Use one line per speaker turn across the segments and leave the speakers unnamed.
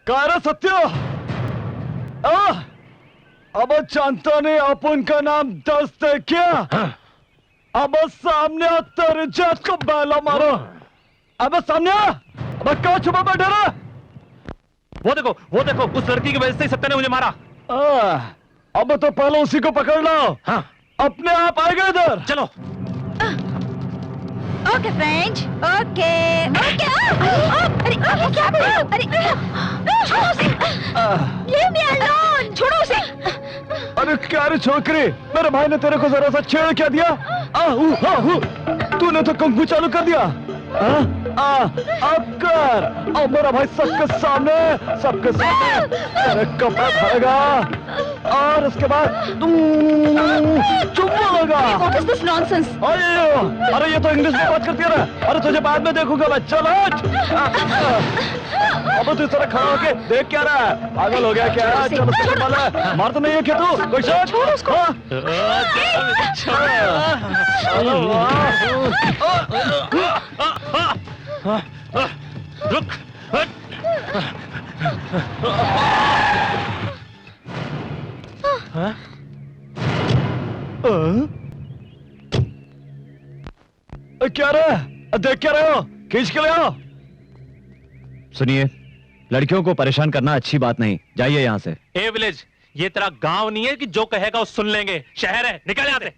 काय सत्य अब जानता नहीं अपन का नाम दस्त है क्या? अब सामने तेरे जात को बैला मारो। अब सामने अब कहाँ छुपा बैठा रहा?
वो देखो उस लड़की की वजह से सत्य ने मुझे मारा।
अब तो पहले उसी को पकड़ लो।
हाँ।
अपने आप आएगा इधर।
चलो।
Okay friends, okay okay. अरे क्या कर रहे हो? अरे छोड़ो उसे। Leave me alone। छोड़ो उसे।
अरे क्या रे छोकरी, मेरे भाई ने तेरे को जरा सा छेड़ क्या दिया? तूने तो कुंग फू चालू कर दिया। अब कर। अब मेरा भाई सबके सामने तेरे कपड़ा खाएगा और उसके बाद चुम्मा लगा।
What is this nonsense?
अरे ये तो इंग्लिश में बात करती है ना। अरे तुझे बाद में देखूंगा मैं। चल अब तू इस तरह खड़ा होके देख क्या रहा है? पागल हो गया क्या? चलो चल वाला मार तो नहीं है क्या तू? कोई शक?
छोड़ उसको।
रुक।
क्या रहा? देख क्या रहे हो? खींच के ले आओ।
सुनिए, लड़कियों को परेशान करना अच्छी बात नहीं। जाइए यहाँ से।
ए विलेज, ये तेरा गांव नहीं है कि जो कहेगा वो सुन लेंगे। शहर है, निकल यहाँ से।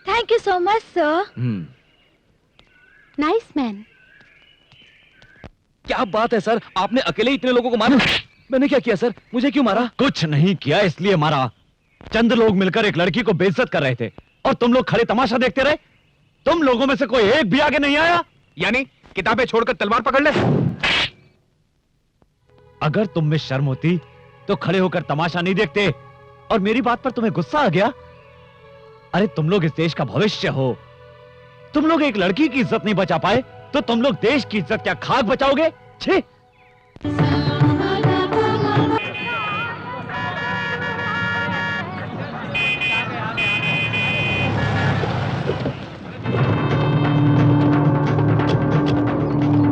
Thank you so much, sir. Nice man.
क्या बात है सर, आपने अकेले इतने लोगों को मारा? मैंने क्या किया सर? मुझे क्यों मारा? कुछ नहीं किया, इसलिए मारा। चंद लोग मिलकर एक लड़की को बेइज्जत कर रहे थे और तुम लोग खड़े तमाशा देखते रहे। तुम लोगों में से कोई एक भी आगे नहीं आया।
यानी किताबें छोड़कर तलवार पकड़ ले।
अगर तुम में शर्म होती तो खड़े होकर तमाशा नहीं देखते। और मेरी बात पर तुम्हें गुस्सा आ गया? अरे तुम लोग इस देश का भविष्य हो। तुम लोग एक लड़की की इज्जत नहीं बचा पाए तो तुम लोग देश की इज्जत क्या खाक बचाओगे? छी!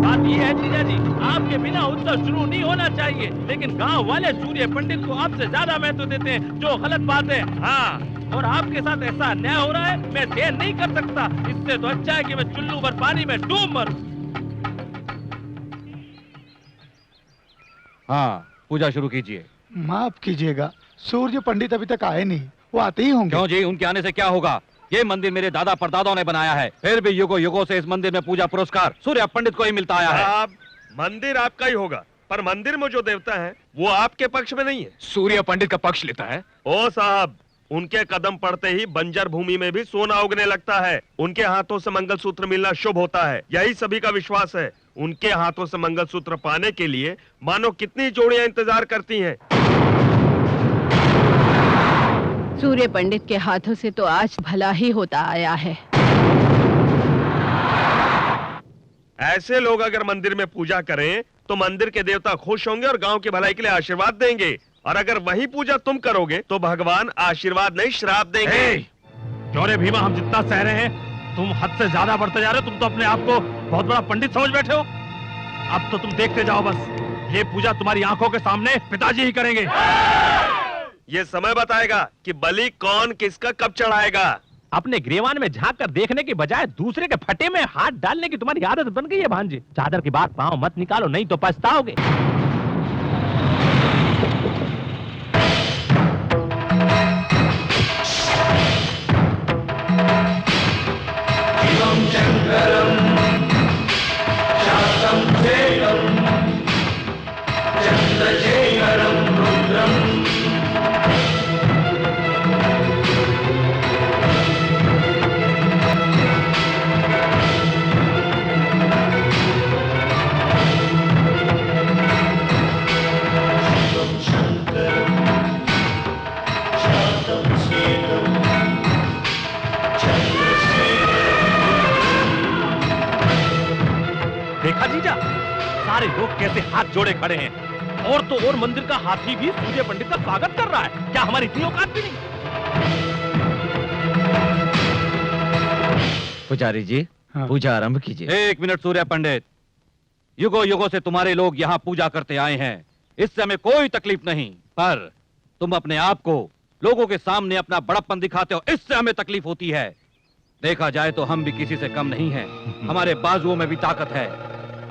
बात ये है जीजा जी, आपके बिना उत्सव शुरू नहीं होना चाहिए, लेकिन गांव वाले सूर्य पंडित को आपसे ज्यादा महत्व देते हैं, जो गलत बात है। हाँ और आपके साथ ऐसा अन्याय हो रहा है, मैं सहन नहीं कर सकता। इससे तो अच्छा है कि मैं चुल्लू भर पानी में डूब मरूं।
हाँ, पूजा शुरू कीजिए।
माफ कीजिएगा, सूर्य पंडित अभी तक आए नहीं, वो आते ही होंगे।
क्यों जी, उनके आने से क्या होगा? ये मंदिर मेरे दादा परदादाओं ने बनाया है, फिर भी युगों युगों से इस मंदिर में पूजा पुरस्कार सूर्य पंडित को ही मिलता आया है।
आप मंदिर आपका ही होगा, पर मंदिर में जो देवता है वो आपके पक्ष में नहीं है।
सूर्य पंडित का पक्ष लेता है।
ओ साहब, उनके कदम पड़ते ही बंजर भूमि में भी सोना उगने लगता है। उनके हाथों से मंगलसूत्र मिलना शुभ होता है, यही सभी का विश्वास है। उनके हाथों से मंगलसूत्र पाने के लिए मानो कितनी जोड़ियां इंतजार करती हैं।
सूर्य पंडित के हाथों से तो आज भला ही होता आया है।
ऐसे लोग अगर मंदिर में पूजा करें तो मंदिर के देवता खुश होंगे और गांव की भलाई के लिए आशीर्वाद देंगे। और अगर वही पूजा तुम करोगे तो भगवान आशीर्वाद नहीं श्राप देंगे।
क्यों रे भीमा, हम जितना सह रहे हैं तुम हद से ज्यादा बढ़ते जा रहे हो। तुम तो अपने आप को बहुत बड़ा पंडित समझ बैठे हो। अब तो तुम देखते जाओ बस, ये पूजा तुम्हारी आंखों के सामने पिताजी ही करेंगे।
ये समय बताएगा कि बलि कौन किसका कब चढ़ाएगा।
अपने ग्रेवान में झांक कर देखने की बजाय दूसरे के फटे में हाथ डालने की तुम्हारी आदत बन गई है भांजे। चादर की बात पांव मत निकालो, नहीं तो पछताओगे। देखा जीजा, सारे लोग कैसे हाथ जोड़े खड़े हैं। और तो और मंदिर का हाथी भी सूर्य पंडित का स्वागत कर रहा है। क्या हमारी इतनी औकात भी नहीं?
पुजारी जी,
हाँ।
पूजा आरंभ कीजिए। एक मिनट सूर्य पंडित, युगों युगों से तुम्हारे लोग यहाँ पूजा करते आए हैं, इससे हमें कोई तकलीफ नहीं। पर तुम अपने आप को लोगों के सामने अपना बड़प्पन दिखाते हो, इससे हमें तकलीफ होती है। देखा जाए तो हम भी किसी से कम नहीं हैं, हमारे बाजुओं में भी ताकत है।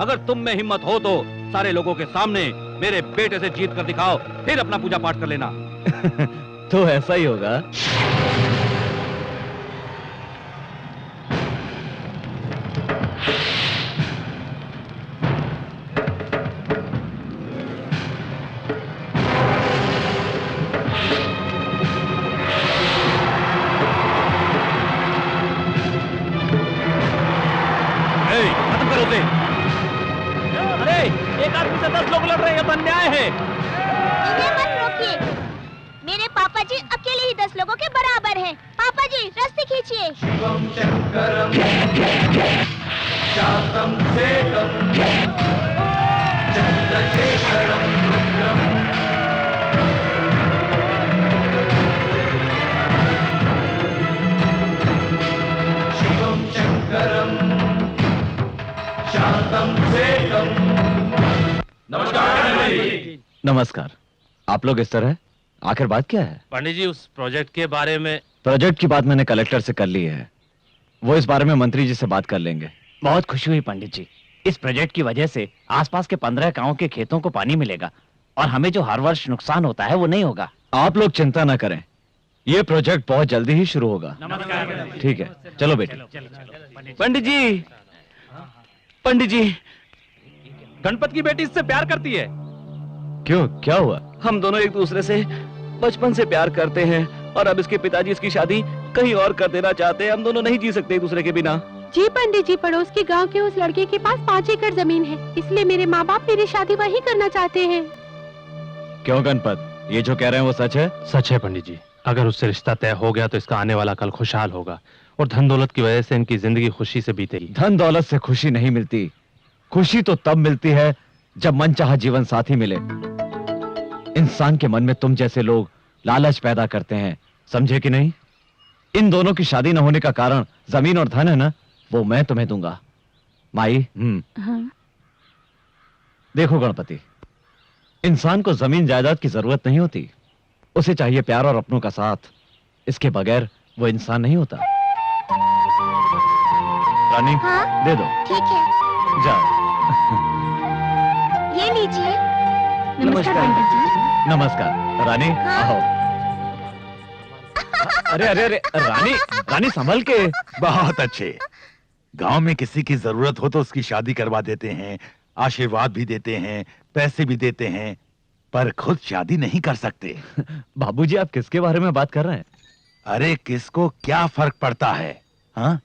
अगर तुम में हिम्मत हो तो सारे लोगों के सामने मेरे बेटे से जीत कर दिखाओ, फिर अपना पूजा पाठ कर लेना।
तो ऐसा ही होगा।
खत्म करो उसे।
अरे एक आदमी से 10 लोग लड़ रहे हैं, तो अन्याय है।
इन्हें मत रोकिए। मेरे पापा जी अकेले ही 10 लोगों के बराबर हैं। पापा जी रस्सी खींचिए।
नमस्कार। आप लोग इस तरह, आखिर बात क्या है?
पंडित जी, उस प्रोजेक्ट के बारे में।
प्रोजेक्ट की बात मैंने कलेक्टर से कर ली है, वो इस बारे में मंत्री जी से बात कर लेंगे।
बहुत खुशी हुई पंडित जी। इस प्रोजेक्ट की वजह से आसपास के 15 गांवों के खेतों को पानी मिलेगा और हमें जो हर वर्ष नुकसान होता है वो नहीं होगा।
आप लोग चिंता ना करें, ये प्रोजेक्ट बहुत जल्दी ही शुरू होगा। ठीक है, चलो बेटे।
पंडित जी, पंडित जी, गणपत की बेटी इससे प्यार करती है।
क्यों, क्या हुआ?
हम दोनों एक दूसरे से बचपन से प्यार करते हैं और अब इसके पिताजी इसकी शादी कहीं और कर देना चाहते हैं। हम दोनों नहीं जी सकते एक दूसरे के बिना।
जी पंडित जी, पड़ोस के गांव के उस लड़के के पास 5 एकड़ जमीन है, इसलिए मेरे माँ बाप मेरी शादी वहीं करना चाहते हैं।
क्यों गणपत, ये जो कह रहे हैं वो सच है?
सच है पंडित जी। अगर उससे रिश्ता तय हो गया तो इसका आने वाला कल खुशहाल होगा और धन दौलत की वजह से इनकी जिंदगी खुशी से बीतेगी।
धन दौलत से खुशी नहीं मिलती, खुशी तो तब मिलती है जब मनचाहा जीवन साथी मिले। इंसान के मन में तुम जैसे लोग लालच पैदा करते हैं, समझे कि नहीं? इन दोनों की शादी न होने का कारण जमीन और धन है ना, वो मैं तुम्हें दूंगा। माई,
हाँ।
देखो गणपति, इंसान को जमीन जायदाद की जरूरत नहीं होती, उसे चाहिए प्यार और अपनों का साथ।
इसके बगैर वो इंसान नहीं होता। रानी,
हाँ?
दे दो।
ठीक है,
जाओ।
ये लीजिए।
नमस्कार।
पंडित जी।
नमस्कार। रानी,
हाँ?
आओ। अरे अरे अरे, रानी, रानी संभल के।
बहुत अच्छे। गांव में किसी की जरूरत हो तो उसकी शादी करवा देते हैं, आशीर्वाद भी देते हैं, पैसे भी देते हैं, पर खुद शादी नहीं कर सकते।
बाबूजी, आप किसके बारे में बात कर रहे हैं?
अरे किसको क्या फर्क पड़ता है? हाँ,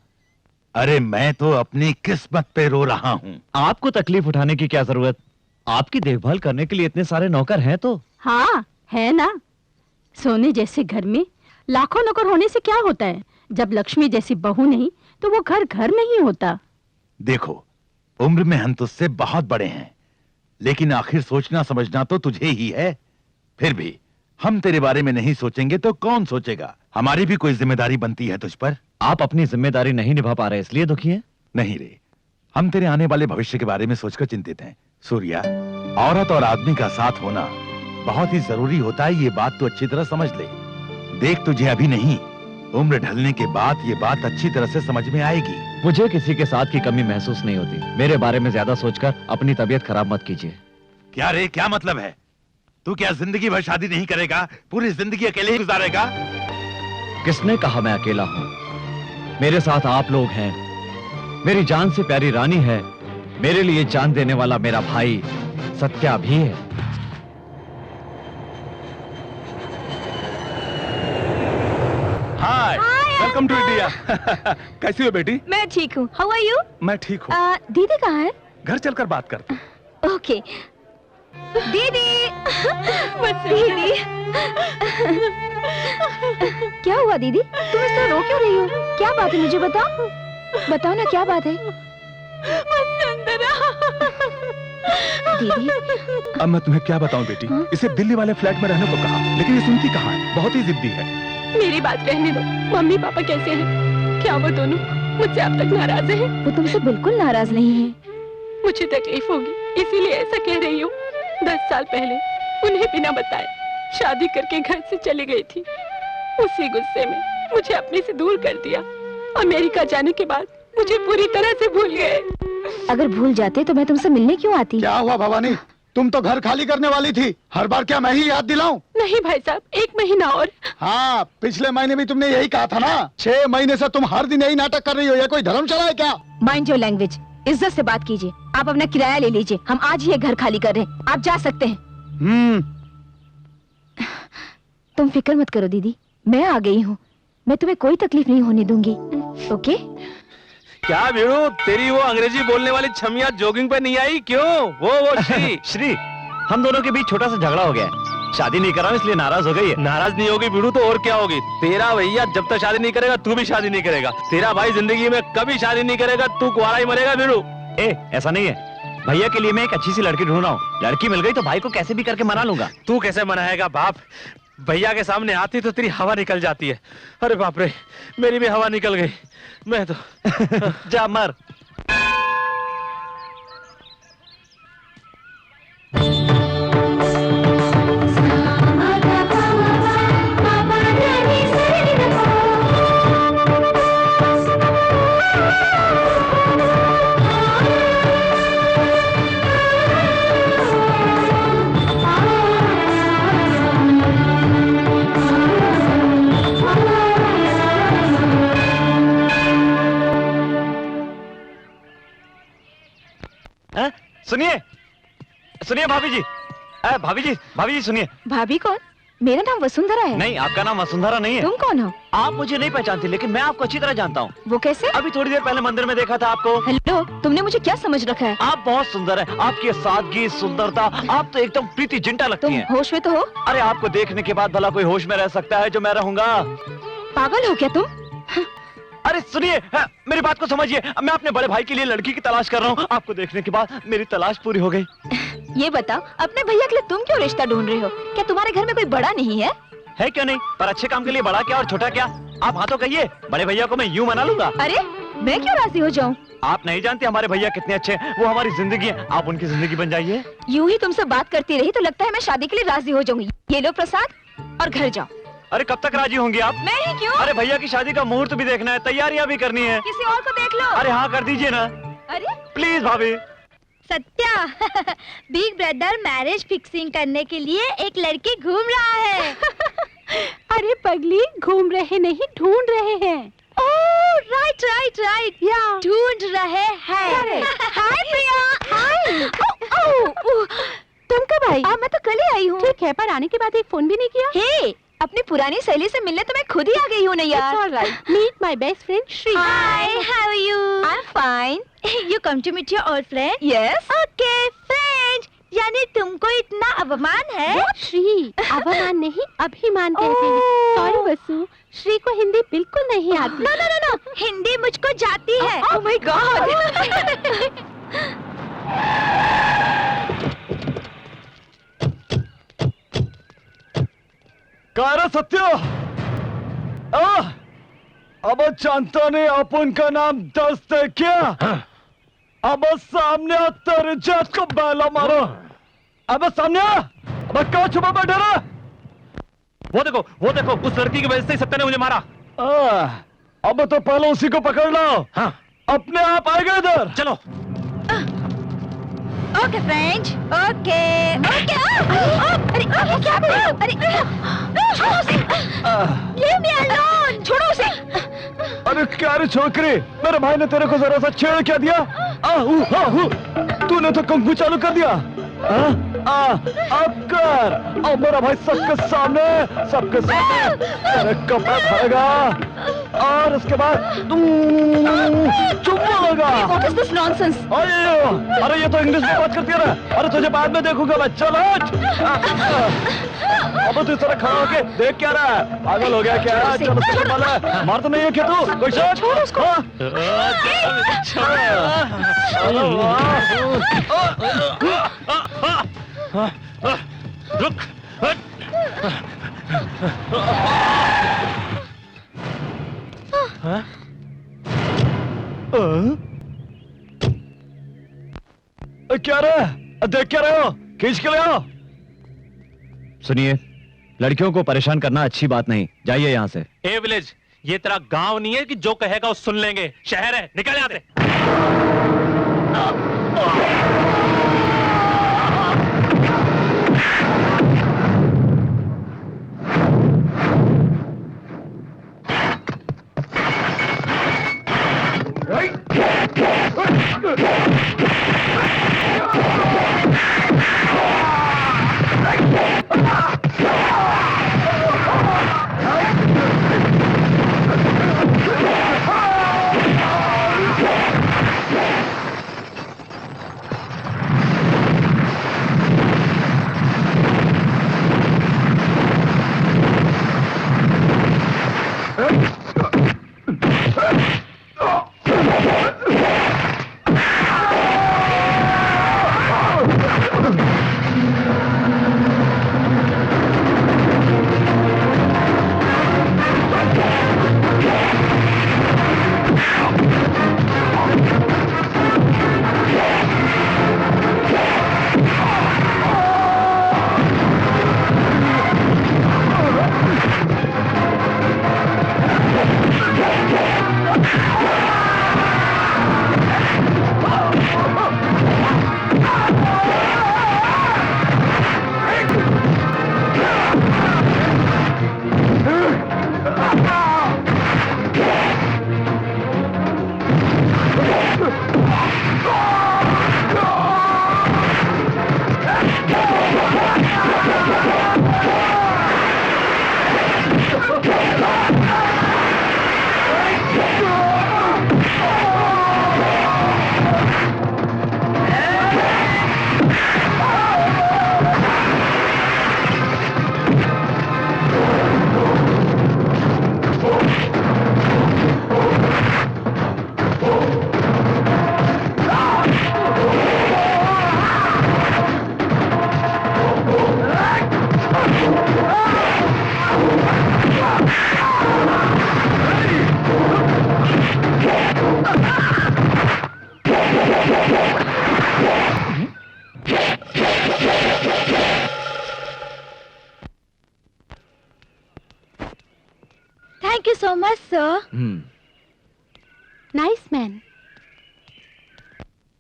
अरे मैं तो अपनी किस्मत पे रो रहा हूँ।
आपको तकलीफ उठाने की क्या जरूरत? आपकी देखभाल करने के लिए इतने सारे नौकर हैं तो।
हाँ है ना। सोने जैसे घर में लाखों नौकर होने से क्या होता है? जब लक्ष्मी जैसी बहू नहीं तो वो घर घर नहीं होता।
देखो, उम्र में हम तुझसे बहुत बड़े हैं, लेकिन आखिर सोचना समझना तो तुझे ही है। फिर भी हम तेरे बारे में नहीं सोचेंगे तो कौन सोचेगा? हमारी भी कोई जिम्मेदारी बनती है तुझ पर।
आप अपनी जिम्मेदारी नहीं निभा पा रहे इसलिए दुखी हैं?
नहीं रे, हम तेरे आने वाले भविष्य के बारे में सोचकर चिंतित हैं। सूर्या, औरत और आदमी का साथ होना बहुत ही जरूरी होता है, ये बात तो अच्छी तरह समझ ले। देख, तुझे अभी नहीं, उम्र ढलने के बाद ये बात अच्छी तरह से समझ में आएगी।
मुझे किसी के साथ की कमी महसूस नहीं होती। मेरे बारे में ज्यादा सोचकर अपनी तबीयत खराब मत कीजिए।
क्या रे, क्या मतलब है? तू क्या जिंदगी भर शादी नहीं करेगा? पूरी जिंदगी अकेले ही गुजारेगा?
किसने कहा मैं अकेला हूं? मेरे साथ आप लोग हैं, मेरी जान से प्यारी रानी है, मेरे लिए जान देने वाला मेरा भाई सत्या भी है।
Hi, welcome to India. कैसी हो बेटी?
मैं ठीक हूँ। How are you?
मैं ठीक हूँ।
दीदी कहाँ है?
घर चलकर बात करते हैं।
ओके। दीदी, दीदी। क्या हुआ दीदी? तुम इस तरह रो क्यों रही हो? क्या बात है, मुझे बताओ। बताओ ना, क्या बात है? दीदी,
अब मैं तुम्हें क्या बताऊं बेटी?
हाँ?
इसे दिल्ली वाले फ्लैट में रहने को कहा, लेकिन ये सुनती कहाँ है? बहुत ही जिद्दी है।
मेरी बात रहने दो। मम्मी पापा कैसे हैं? क्या वो दोनों मुझसे अब तक नाराज हैं?
वो तुमसे बिल्कुल नाराज नहीं है।
मुझे तकलीफ होगी इसीलिए ऐसा कह रही हूँ। 10 साल पहले उन्हें बिना बताए शादी करके घर से चली गई थी। उसी गुस्से में मुझे अपने से दूर कर दिया। अमेरिका जाने के बाद मुझे पूरी तरह से भूल गए।
अगर भूल जाते तो मैं तुमसे मिलने क्यों आती?
क्या हुआ भवानी? तुम तो घर खाली करने वाली थी। हर बार क्या मैं ही याद दिलाऊं?
नहीं भाई साहब, 1 महीना और।
हाँ, पिछले महीने भी तुमने यही कहा था ना। 6 महीने से तुम हर दिन यही नाटक कर रही हो। ये कोई धर्मशाला है क्या?
Mind your language. इज्जत से बात कीजिए। आप अपना किराया ले लीजिए। हम आज ही ये घर खाली कर रहे हैं। आप जा सकते हैं। तुम फिक्र मत करो दीदी, मैं आ गई हूँ। मैं तुम्हें कोई तकलीफ नहीं होने दूंगी। ओके?
क्या वीरू, तेरी वो अंग्रेजी बोलने वाली छमिया जॉगिंग पे नहीं आई क्यों? वो श्री।
श्री, हम दोनों के बीच छोटा सा झगड़ा हो गया है। शादी नहीं कर रहा हूं इसलिए नाराज हो गई है।
नाराज नहीं होगी वीरू तो और क्या होगी? तेरा भैया जब तक शादी नहीं करेगा तू भी शादी नहीं करेगा। तेरा भाई जिंदगी में कभी शादी नहीं करेगा, तू कुंवारा ही मरेगा वीरू।
ऐसा नहीं है। भैया के लिए मैं एक अच्छी सी लड़की ढूंढ रहा हूँ। लड़की मिल गई तो भाई को कैसे भी करके मना लूंगा।
तू कैसे मनाएगा बाप? भैया के सामने आती तो तेरी हवा निकल जाती है। अरे बाप रे, मेरी भी हवा निकल गई। मैं तो
जा मर। सुनिए सुनिए भाभी जी। भाभी जी सुनिए।
भाभी कौन? मेरा नाम वसुंधरा है।
नहीं, आपका नाम वसुंधरा नहीं है।
तुम कौन हो?
आप मुझे नहीं पहचानती, लेकिन मैं आपको अच्छी तरह जानता हूँ।
वो कैसे?
अभी थोड़ी देर पहले मंदिर में देखा था आपको।
हेलो, तुमने मुझे क्या समझ रखा है?
आप बहुत सुंदर है। आपकी सादगी, सुंदरता, आप तो एकदम प्रीति जिंटा लगती
तुम
हैं।
होश में तो हो?
अरे आपको देखने के बाद भला कोई होश में रह सकता है जो मैं रहूंगा?
पागल हो क्या तुम?
अरे सुनिए, मेरी बात को समझिए। मैं अपने बड़े भाई के लिए लड़की की तलाश कर रहा हूँ। आपको देखने के बाद मेरी तलाश पूरी हो गई।
ये बताओ, अपने भैया के लिए तुम क्यों रिश्ता ढूंढ रहे हो? क्या तुम्हारे घर में कोई बड़ा नहीं है?
है क्यों नहीं, पर अच्छे काम के लिए बड़ा क्या और छोटा क्या? आप हाँ तो कहिए, बड़े भैया को मैं यूं मना लूंगा।
अरे मैं क्यों राजी हो जाऊं?
आप नहीं जानते हमारे भैया कितने अच्छे हैं। वो हमारी जिंदगी है, आप उनकी जिंदगी बन जाइए।
यूं ही तुमसे बात करती रही तो लगता है मैं शादी के लिए राजी हो जाऊंगी। ये लो प्रसाद और घर जाओ।
अरे कब तक राजी होंगी आप?
मैं ही क्यों?
अरे भैया की शादी का मुहूर्त भी देखना है, तैयारियां भी करनी है।
किसी और को देख लो।
अरे हाँ कर दीजिए ना,
अरे
प्लीज भाभी।
Satya big brother marriage fixing करने के लिए एक लड़की घूम रहा है।
अरे पगली, घूम रहे नहीं, ढूंढ रहे हैं।
ओह राइट राइट राइट, या ढूंढ रहे हैं। हाय प्रिया। हाय।
तुम कब आई?
मैं तो कल ही आई हूँ।
ठीक है, पर आने के बाद एक फोन भी नहीं किया।
हे, अपनी पुरानी सहेली से मिलने तो मैं खुद ही आ गई हूँ ना यार।
It's all right. Meet my best friend Shri.
Hi, how are you? I'm fine. You come to meet your old friend? Yes. Okay, friend. यानी तुमको इतना अवमान है?
श्री, अवमान नहीं, अभिमान कहते हैं। सॉरी वसु, श्री को हिंदी बिल्कुल नहीं आती।
No, no, no, no. Hindi मुझको जाती है। Oh my God.
कारा सत्य, अब जानता नहीं अपन का नाम दस्त है क्या? अब सामने तेरे जात को बैला मारो। अब सामने, अब क्या छुपा बैठा रहा?
वो देखो, उस लड़की की वजह से सत्या ने मुझे मारा।
अब तो पहले उसी को पकड़ लो।
हाँ।
अपने आप आएगा इधर।
चलो।
Okay friend, okay okay. अरे क्या कर रहे हो? अरे छोड़ो उसे। Leave me alone. छोड़ो उसे।
अरे क्या रे छोकरी, मेरे भाई ने तेरे को जरा सा छेड़ क्या दिया? तूने तो कंघू चालू कर दिया। अब कर, अब मेरा भाई सबके सामने तेरे कपड़ा धरेगा और उसके बाद चुम्मा लगा।
What is this nonsense?
अरे ये तो इंग्लिश में बात करती है ना। अरे तुझे बाद में देखूंगा मैं, चल हट। अब तू इस तरह खड़ा होके देख क्या रहा है? पागल हो गया क्या? चल उसको मार, मार तो नहीं है क्या तू? कोई शक?
छोड़ उसको।
रुक।
क्या रहा? देख क्या रहे हो? खींच के ले आओ।
सुनिए, लड़कियों को परेशान करना अच्छी बात नहीं, जाइए यहाँ से।
ए विलेज, ये तेरा गांव नहीं है कि जो कहेगा वो सुन लेंगे। शहर है, निकल यहाँ से।
so much, sir.
Nice man.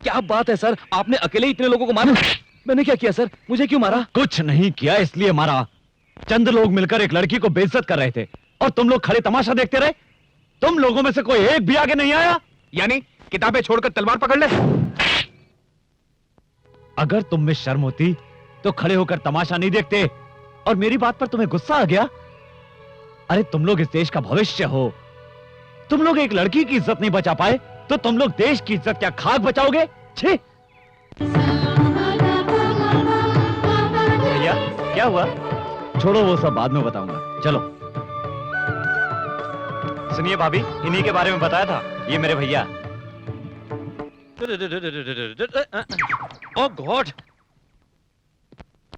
क्या बात है सर, आपने अकेले इतने लोगों को मारा? मैंने क्या किया सर, मुझे क्यों मारा?
कुछ नहीं किया इसलिए मारा। चंद लोग मिलकर एक लड़की को बेइज्जत कर रहे थे और तुम लोग खड़े तमाशा देखते रहे। तुम लोगों में से कोई एक भी आगे नहीं आया।
यानी किताबें छोड़कर तलवार पकड़ ले।
अगर तुम में शर्म होती तो खड़े होकर तमाशा नहीं देखते। और मेरी बात पर तुम्हें गुस्सा आ गया? अरे तुम लोग इस देश का भविष्य हो। तुम लोग एक लड़की की इज्जत नहीं बचा पाए तो तुम लोग देश की इज्जत क्या खाक बचाओगे? छी!
भैया क्या हुआ?
छोड़ो, वो सब बाद में बताऊंगा। चलो।
सुनिए भाभी, इन्हीं के बारे में बताया था, ये मेरे भैया।
ओ गॉड!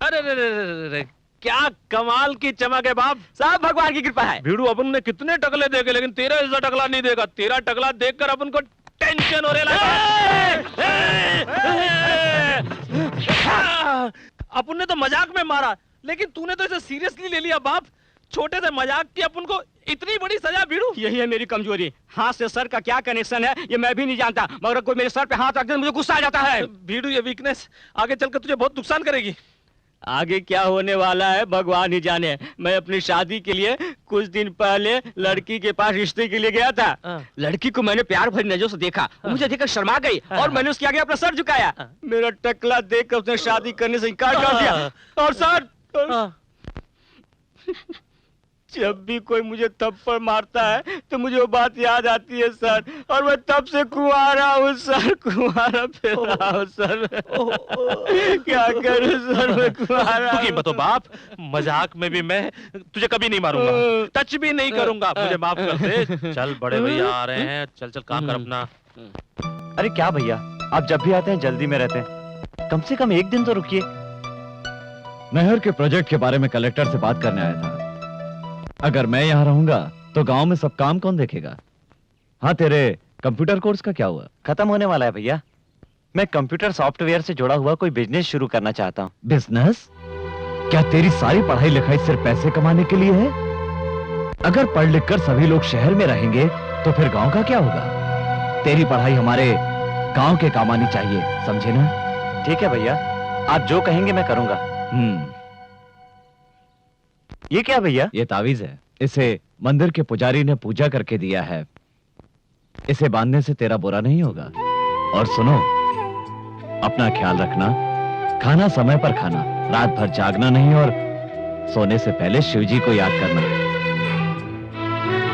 अरे क्या कमाल की चमक है बाप।
सब भगवान की कृपा है।
भीड़ू, अपन ने कितने टकले देखे लेकिन तेरा ऐसा टकला नहीं देगा। तेरा टकला देखकर अपन को टेंशन हो रहा है। अपन ने तो मजाक में मारा लेकिन तूने तो इसे सीरियसली ले लिया बाप। छोटे से मजाक की अपन को इतनी बड़ी सजा भीड़ू।
यही है मेरी कमजोरी। हाथ से सर का क्या कनेक्शन है ये मैं भी नहीं जानता, मगर कोई मेरे सर पे हाथ रख दे मुझे गुस्सा आ जाता है।
भीड़ू, ये वीकनेस आगे चलकर तुझे बहुत नुकसान करेगी।
आगे क्या होने वाला है भगवान ही जाने। मैं अपनी शादी के लिए कुछ दिन पहले लड़की के पास रिश्ते के लिए गया था। लड़की को मैंने प्यार भरी नजरों से देखा, मुझे देखकर शर्मा गई और मैंने उसके आगे अपना सर झुकाया। मेरा टकला देखकर उसने शादी करने से इनकार कर दिया। और सर, जब भी कोई मुझे थप्पड़ मारता है तो मुझे वो बात याद आती है सर, और मैं तब से कुंवारा हूँ सर, कुंवारा फिर रहा हूँ सर। क्या करूँ सर, मैं कुंवारा।
तू कीमत हो बाप, मजाक में भी मैं तुझे कभी नहीं मारूंगा, टच भी नहीं करूंगा, मुझे माफ कर दे। चल बड़े भैया आ रहे हैं, चल चल काम कर अपना।
अरे क्या भैया, आप जब भी आते हैं जल्दी में रहते हैं, कम से कम एक दिन तो रुकिए।
नहर के प्रोजेक्ट के बारे में कलेक्टर से बात करने आया था। अगर मैं यहाँ रहूंगा तो गांव में सब काम कौन देखेगा? हाँ, तेरे कंप्यूटर कोर्स का क्या हुआ?
खत्म होने वाला है भैया। मैं कंप्यूटर सॉफ्टवेयर से जुड़ा हुआ कोई बिजनेस शुरू करना चाहता हूँ।
बिजनेस? क्या तेरी सारी पढ़ाई लिखाई सिर्फ पैसे कमाने के लिए है? अगर पढ़ लिख कर सभी लोग शहर में रहेंगे तो फिर गांव का क्या होगा? तेरी पढ़ाई हमारे गांव के काम आनी चाहिए, समझे ना?
ठीक है भैया, आप जो कहेंगे मैं करूंगा। ये क्या भैया?
ये तावीज है, इसे मंदिर के पुजारी ने पूजा करके दिया है। इसे बांधने से तेरा बुरा नहीं होगा। और सुनो, अपना ख्याल रखना, खाना समय पर खाना, रात भर जागना नहीं और सोने से पहले शिवजी को याद करना।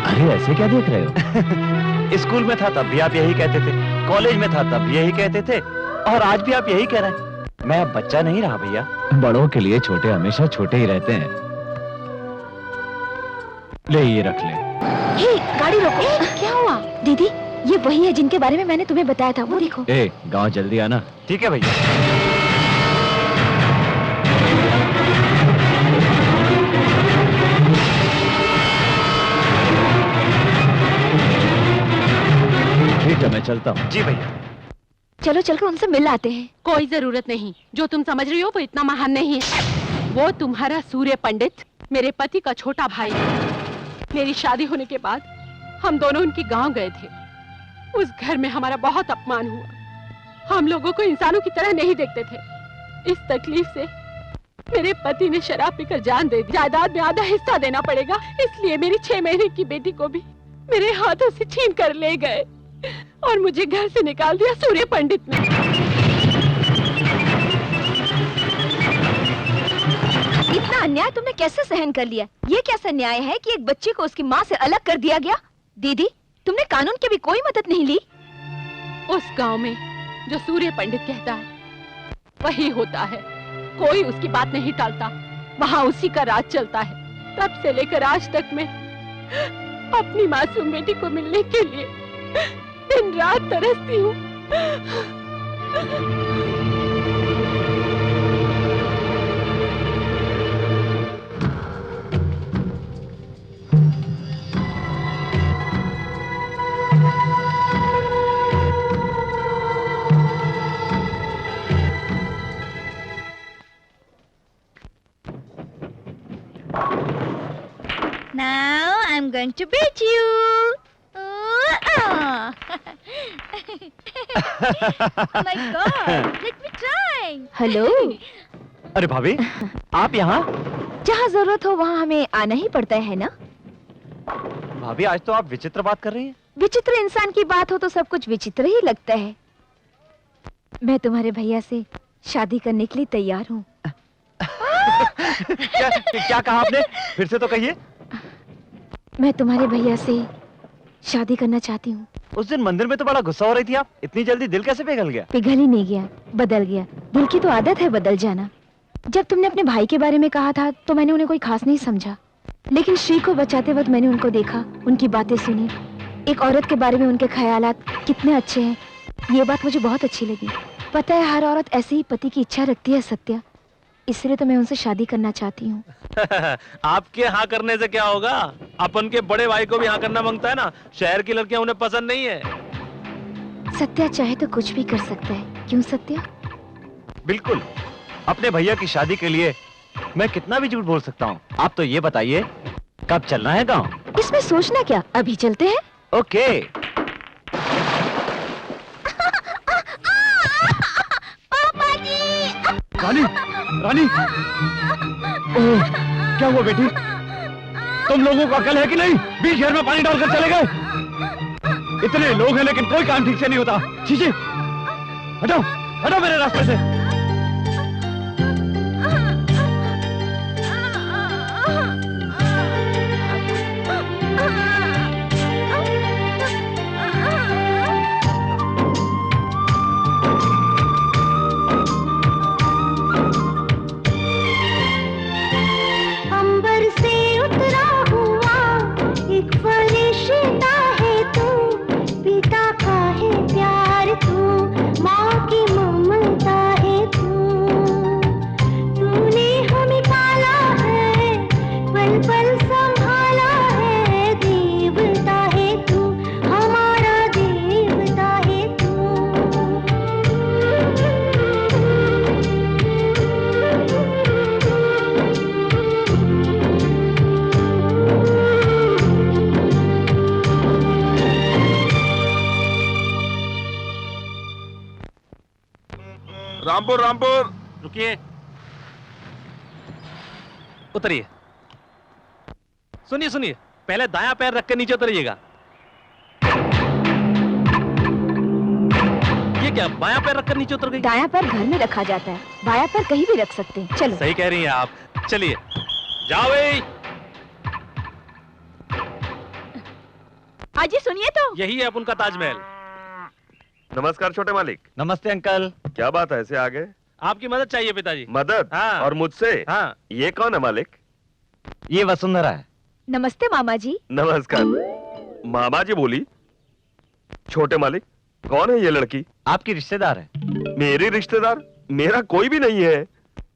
अरे ऐसे क्या देख रहे हो?
स्कूल में था तब भी आप यही कहते थे, कॉलेज में था तब भी यही कहते थे, और आज भी आप यही कह रहे हैं। मैं अब बच्चा नहीं रहा भैया।
बड़ों के लिए छोटे हमेशा छोटे ही रहते हैं। ले ये रख ले।
हे, गाड़ी रोको। क्या हुआ? दीदी, ये वही है जिनके बारे में मैंने तुम्हें बताया था, वो देखो।
गांव जल्दी आना।
ठीक है भैया।
ठीक है, मैं चलता हूँ।
जी भैया।
चलो चलकर उनसे मिल आते हैं।
कोई जरूरत नहीं, जो तुम समझ रही हो वो इतना महान नहीं है। वो तुम्हारा सूर्य पंडित मेरे पति का छोटा भाई है। मेरी शादी होने के बाद हम दोनों उनके गांव गए थे। उस घर में हमारा बहुत अपमान हुआ। हम लोगों को इंसानों की तरह नहीं देखते थे। इस तकलीफ से मेरे पति ने शराब पीकर जान दे दी। जायदाद में आधा हिस्सा देना पड़ेगा, इसलिए मेरी 6 महीने की बेटी को भी मेरे हाथों से छीन कर ले गए और मुझे घर से निकाल दिया सूर्य पंडित ने।
इतना अन्याय तुमने कैसे सहन कर लिया? ये कैसा न्याय है कि एक बच्ची को उसकी माँ से अलग कर दिया गया? दीदी, तुमने कानून की भी कोई मदद नहीं ली?
उस गांव में जो सूर्य पंडित कहता है वही होता है। कोई उसकी बात नहीं टालता, वहाँ उसी का राज चलता है। तब से लेकर आज तक मैं अपनी मासूम बेटी को मिलने के लिए दिन रात तरसती हूँ।
Now I'm going to beat you. Oh my God! Let me try.
Hello. अरे भाभी, आप यहाँ?
जहाँ जरूरत हो वहाँ हमें आना ही पड़ता है ना?
भाभी आज तो आप विचित्र बात कर रही हैं।
विचित्र इंसान की बात हो तो सब कुछ विचित्र ही लगता है। मैं तुम्हारे भैया से शादी करने के लिए तैयार हूँ।
क्या कहा आपने? फिर से तो कहिए।
मैं तुम्हारे भैया से शादी करना चाहती हूँ।
उस दिन मंदिर में तो बड़ा गुस्सा हो रही थी आप। इतनी जल्दी दिल कैसे पिघल गया?
पिघल ही नहीं गया, बदल गया। दिल की तो आदत है बदल जाना। जब तुमने अपने भाई के बारे में कहा था तो मैंने उन्हें कोई खास नहीं समझा, लेकिन श्री को बचाते वक्त मैंने उनको देखा, उनकी बातें सुनी। एक औरत के बारे में उनके ख्यालात कितने अच्छे हैं, ये बात मुझे बहुत अच्छी लगी। पता है हर औरत ऐसे ही पति की इच्छा रखती है सत्या, इसलिए तो मैं उनसे शादी करना चाहती हूँ।
आपके हाँ करने से क्या होगा? अपन के बड़े भाई को भी हाँ करना मांगता है ना। शहर की लड़कियां उन्हें पसंद नहीं है।
सत्या चाहे तो कुछ भी कर सकता है, क्यों सत्या?
बिल्कुल। अपने भैया की शादी के लिए मैं कितना भी झूठ बोल सकता हूँ। आप तो ये बताइए कब चलना है गाँव?
इसमें सोचना क्या, अभी चलते हैं।
ओके। रानी, रानी, ओह, क्या हुआ बेटी? तुम लोगों को अकल है कि नहीं? बीच घर में पानी डालकर चले गए। इतने लोग हैं लेकिन कोई काम ठीक से नहीं होता। चीची, हटाओ, हटाओ मेरे रास्ते से।
रामपुर रामपुर।
रुकिए, उतरिए। सुनिए सुनिए, पहले दायां पैर रख के नीचे उतरिएगा। ये क्या, बायां पैर रखकर नीचे उतर गई?
दायां पैर घर में रखा जाता है, बायां पैर कहीं भी रख सकते हैं। चलो।
सही कह रही हैं आप। चलिए, जाओ भाई।
अजी सुनिए तो।
यही है अपन का ताजमहल।
नमस्कार छोटे मालिक।
नमस्ते अंकल।
क्या बात है, ऐसे आ गए?
आपकी मदद चाहिए पिताजी।
मदद?
हाँ।
और मुझसे?
हाँ।
ये कौन है मालिक?
ये वसुंधरा है।
नमस्ते मामा जी।
नमस्कार। मामा जी बोली? छोटे मालिक, कौन है ये लड़की?
आपकी रिश्तेदार है।
मेरी रिश्तेदार? मेरा कोई भी नहीं है।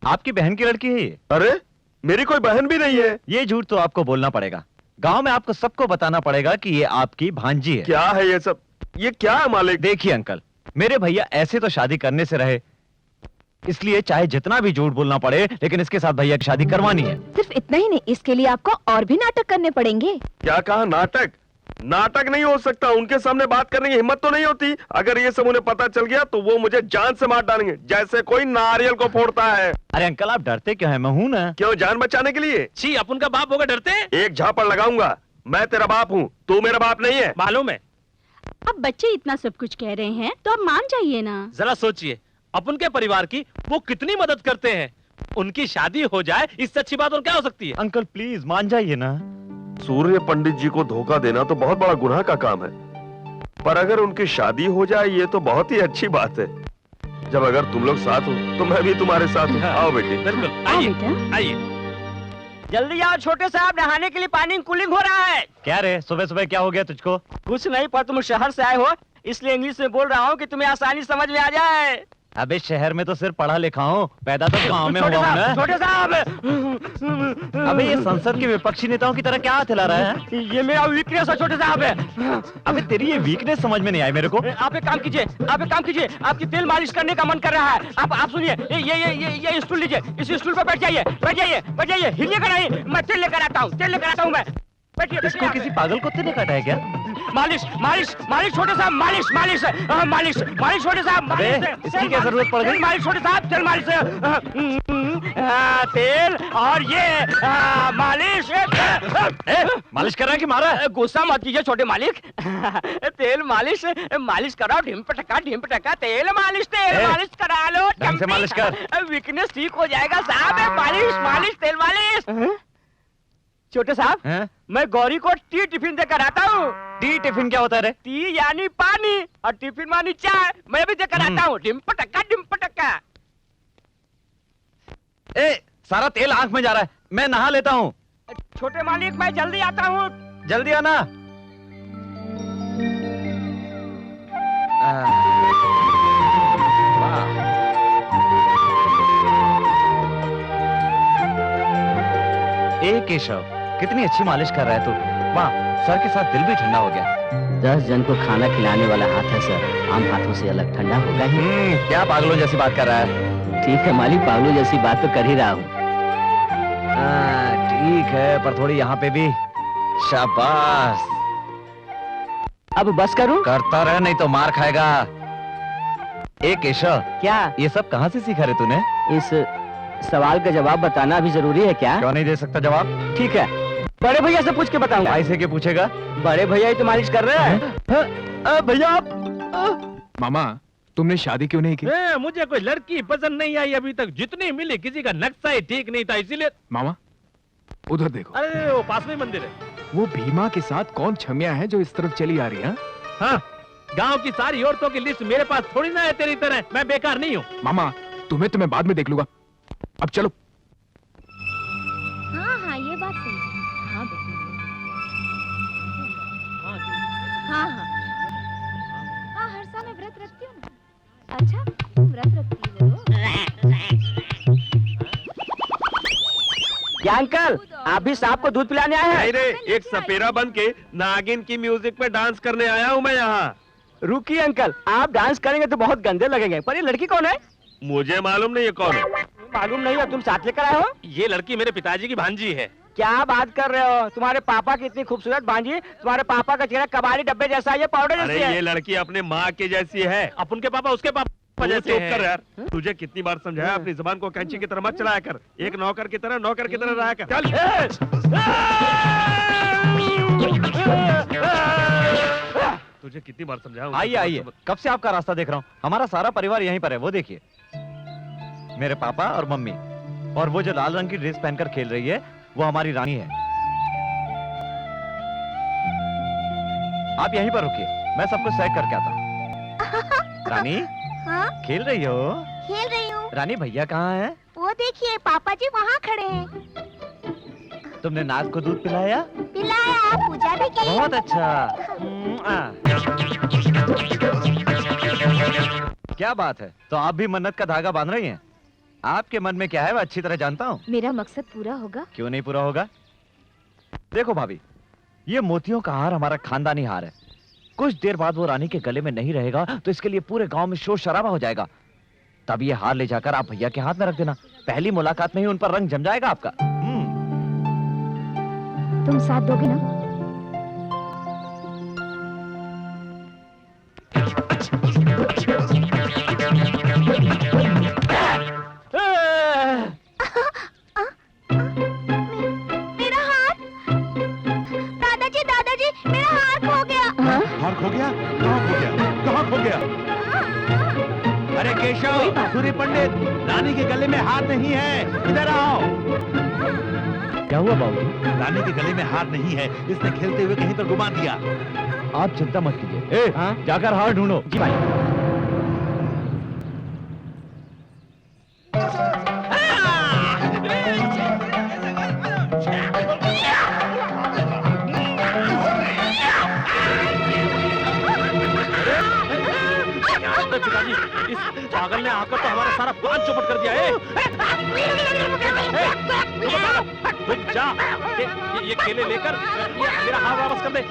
आपकी बहन की लड़की है ये।
अरे, मेरी कोई बहन भी नहीं है।
ये झूठ तो आपको बोलना पड़ेगा। गांव में आपको सबको बताना पड़ेगा कि ये आपकी भांजी है।
क्या है ये सब? ये क्या है मालिक?
देखिए अंकल, मेरे भैया ऐसे तो शादी करने से रहे, इसलिए चाहे जितना भी झूठ बोलना पड़े, लेकिन इसके साथ भैया की शादी करवानी है।
सिर्फ इतना ही नहीं, इसके लिए आपको और भी नाटक करने पड़ेंगे।
क्या कहा? नाटक? नाटक नहीं हो सकता। उनके सामने बात करने की हिम्मत तो नहीं होती। अगर ये सब उन्हें पता चल गया तो वो मुझे जान से मार डालेंगे, जैसे कोई नारियल को फोड़ता है।
अरे अंकल, आप डरते क्यों हैं? मैं हूं ना।
क्यों, जान बचाने के लिए?
छी, अपन का बाप होगा डरते?
एक झापड़ लगाऊंगा। मैं तेरा बाप हूँ, तू मेरा बाप नहीं है।
मालूम है।
अब बच्चे इतना सब कुछ कह रहे हैं तो अब मान जाइए ना।
जरा सोचिए, अपन के परिवार की वो कितनी मदद करते हैं। उनकी शादी हो जाए, इससे अच्छी बात और क्या हो सकती है?
अंकल प्लीज मान जाइए ना।
सूर्य पंडित जी को धोखा देना तो बहुत बड़ा गुनाह का काम है, पर अगर उनकी शादी हो जाए ये तो बहुत ही अच्छी बात है। जब अगर तुम लोग साथ हो तो मैं भी तुम्हारे साथ हूँ। आओ बेटी।
बिल्कुल, आइए आइए।
जल्दी आओ छोटे साहब, नहाने के लिए पानी कूलिंग हो रहा है।
क्या रे, सुबह सुबह क्या हो गया तुझको?
कुछ नहीं, पर तुम शहर से आए हो इसलिए इंग्लिश में बोल रहा हूँ कि तुम्हें आसानी समझ में आ जाए।
अबे शहर में तो सिर्फ पढ़ा लिखा हूँ, पैदा तो गाँव में हुआ हूँ ना।
छोटे साहब,
अबे ये संसद के विपक्षी नेताओं की तरह क्या हाथ हिला रहा है?
ये मेरा वीकनेस है छोटे साहब।
अबे तेरी ये वीकनेस समझ में नहीं आई मेरे को।
आप एक काम कीजिए, आपकी तेल मालिश करने का मन कर रहा है। आप सुनिए, ये स्टूल लीजिए, इस स्टूल पर बैठ जाइए, हिलिएगा नहीं। मैं तेल लेकर आता हूँ मैं। बैठिए
इसको किसी पागल कुत्ते ने काटा है क्या?
मालिश मालिश मालिश छोटे साहब मालिश मालिश मालिश मालिश छोटे साहब
अबे, इसकी क्या जरूरत पड़ गई?
मालिश छोटे साहब तेल मालिश तेल और ये मालिश
मालिश कर रहा है कि मारा है?
गुस्सा मत कीजिए छोटे मालिक तेल मालिश मालिश कराओ ढिम्प टका तेल मालिश करा लो
ढंग से मालिश कर।
वीकनेस ठीक हो जाएगा साहब मालिश मालिश तेल मालिश छोटे साहब
हैं?
मैं गौरी को टी टिफिन देकर आता हूँ
टी टिफिन क्या होता है रे?
टी यानी पानी और टिफिन मानी चाय मैं भी देकर आता हूँ डिम्प टक्का
ए, सारा तेल आंख में जा रहा है, मैं नहा लेता हूँ।
छोटे मालिक मैं जल्दी आता हूँ
जल्दी आना। वाह। ए केशव, कितनी अच्छी मालिश कर रहा है तू। वाह, सर के साथ दिल भी ठंडा हो गया।
10 जन को खाना खिलाने वाला हाथ है सर आम हाथों से अलग ठंडा होगा ही
क्या पागलों जैसी बात कर रहा है?
ठीक है मालिक पागलों जैसी बात तो कर ही रहा हूँ
ठीक है, पर थोड़ी यहाँ पे भी। शाबाश।
अब बस करूँ
करता रह, नहीं तो मार खाएगा। ए केशव,
क्या
ये सब कहाँ से सीखा रे तूने?
इस सवाल का जवाब बताना भी जरूरी है क्या
क्यों नहीं दे सकता जवाब?
ठीक है बड़े भैया से पूछ के बताऊंगा
भाई से क्या पूछेगा?
बड़े भैया ही तो मालिश कर रहे हैं
भैया आप
मामा तुमने शादी क्यों नहीं की?
मुझे कोई लड़की पसंद नहीं आई अभी तक, जितनी मिली किसी का नक्शा ही ठीक नहीं था, इसीलिए।
मामा उधर देखो।
अरे वो पास में मंदिर है।
वो भीमा के साथ कौन छमिया है जो इस तरफ चली आ रही है?
हाँ, गांव की सारी औरतों की लिस्ट मेरे पास थोड़ी ना है तेरी तरह, मैं बेकार नहीं हूँ।
मामा तुम्हें तो मैं बाद में देख लूंगा, अब चलो।
हाँ हाँ ये बात सही है। हाँ बेटी हाँ हाँ हाँ हर साल मैं व्रत रखती हूँ ना। अच्छा तुम व्रत रखती हो?
क्या अंकल आप भी सांप को दूध पिलाने आए हैं
नहीं रे, एक सपेरा बन के नागिन की म्यूजिक पे डांस करने आया हूँ मैं यहाँ।
रुकिए अंकल आप डांस करेंगे तो बहुत गंदे लगेंगे पर ये लड़की कौन है
मुझे मालूम नहीं ये कौन है।
मालूम नहीं है तुम साथ लेकर आए हो
ये लड़की मेरे पिताजी की भांजी है।
क्या बात कर रहे हो तुम्हारे पापा की इतनी खूबसूरत भांजी तुम्हारे पापा का चेहरा कबाड़ी डब्बे जैसा है, ये पाउडर
अरे
जैसी है
ये लड़की अपने माँ के जैसी है।
अब उनके पापा उसके पापा
तू
जैसे
चुप
हैं।
कर यार, तुझे कितनी बार समझाया अपनी जुबान को कैंची की तरह मत चलाया कर, एक नौकर की तरह रहा कर। चल तुझे कितनी बार समझाया।
आइए आइए, कब से आपका रास्ता देख रहा हूँ। हमारा सारा परिवार यहीं पर है, वो देखिए। मेरे पापा और मम्मी, और वो जो लाल रंग की ड्रेस पहनकर खेल रही है वो हमारी रानी है। आप यहीं पर रुकिए, मैं सब कुछ सेट करके आता हूँ। रानी
हाँ
खेल रही हो?
खेल रही हूँ।
रानी भैया कहाँ है?
वो देखिए पापा जी वहाँ खड़े हैं।
तुमने नाग को दूध पिलाया?
पिलाया पूजा भी की।
बहुत अच्छा। क्या बात है, तो आप भी मन्नत का धागा बांध रही हैं? आपके मन में क्या है मैं अच्छी तरह जानता हूँ।
मेरा मकसद पूरा होगा।
क्यों नहीं पूरा होगा? देखो भाभी, ये मोतियों का हार हमारा खानदानी हार है। कुछ देर बाद वो रानी के गले में नहीं रहेगा तो इसके लिए पूरे गांव में शोर शराबा हो जाएगा। तब ये हार ले जाकर आप भैया के हाथ में रख देना, पहली मुलाकात में ही उन पर रंग जम जाएगा आपका।
तुम साथ दोगे ना? मेरा हाथ, दादाजी दादाजी मेरा हाथ खो गया।
हार खो गया? कहाँ खो गया? कहाँ खो गया? अरे केशव, सूर्य पंडित, रानी के गले में हार नहीं है, इधर आओ।
क्या हुआ बाबूजी?
रानी के गले में हार नहीं है, इसने खेलते हुए कहीं पर घुमा दिया।
आप चिंता मत कीजिए। जाकर हार ढूंढो।
जी भाई
पिताजी, इस पागल ने आकर तो हमारा सारा प्लान चौपट कर दिया है। जा, ये केले लेकर मेरा हाथ वापस कर दे।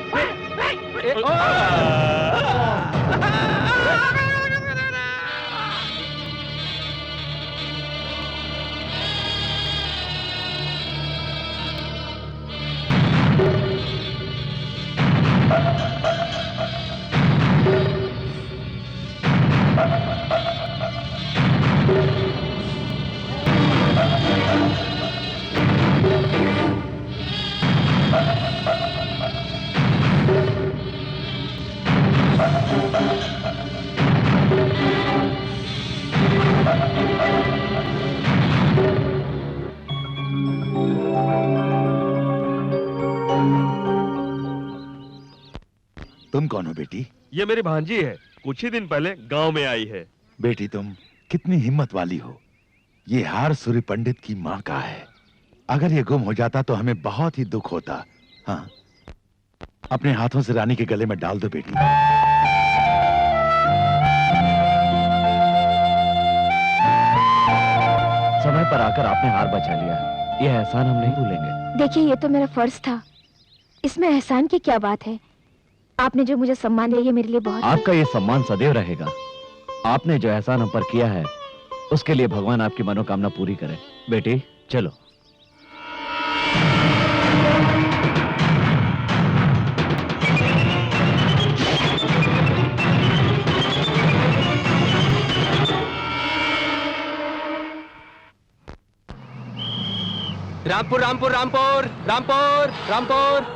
कौन हो बेटी?
ये मेरी भांजी है, कुछ ही दिन पहले गांव में आई है।
बेटी तुम कितनी हिम्मत वाली हो। ये हार सूर्य पंडित की माँ का है। अगर ये गुम हो जाता तो हमें बहुत ही दुख होता। हाँ, अपने हाथों से रानी के गले में डाल दो बेटी।
समय पर आकर आपने हार बचा लिया। ये एहसान हम नहीं भूलेंगे।
देखिए, ये तो मेरा फर्ज था, इसमें एहसान की क्या बात है। आपने जो मुझे सम्मान दिया, ये मेरे लिए बहुत है।
आपका ये सम्मान सदैव रहेगा। आपने जो एहसान हम पर किया है, उसके लिए भगवान आपकी मनोकामना पूरी करे। बेटी चलो।
Rampur Rampur Rampur Rampur Rampur.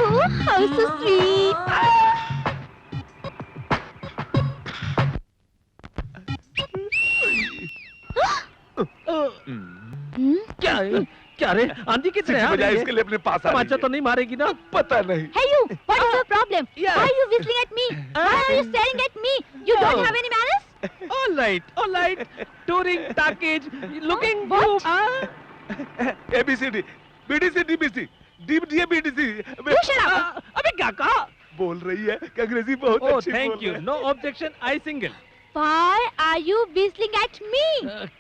Oh, how so sweet.
क्या है? क्या रे, आंधी कितने आ रही है?
इसके लिए अपने पास आ
तमाचा तो नहीं मारेगी ना?
पता नहीं।
Hey you, what is your problem?
Yeah.
Why are you whistling at me? Why are you staring at me? You don't have any manners?
All right. Touring package, looking
What?
good.
ABCD, BDC, DBC, DBD, BDC।
You shut up.
अबे क्या कहा?
बोल रही है कि अंग्रेजी बहुत
Oh,
अच्छी
thank
बोल
you.
रही है।
No objection. I single.
Why are you whistling at me?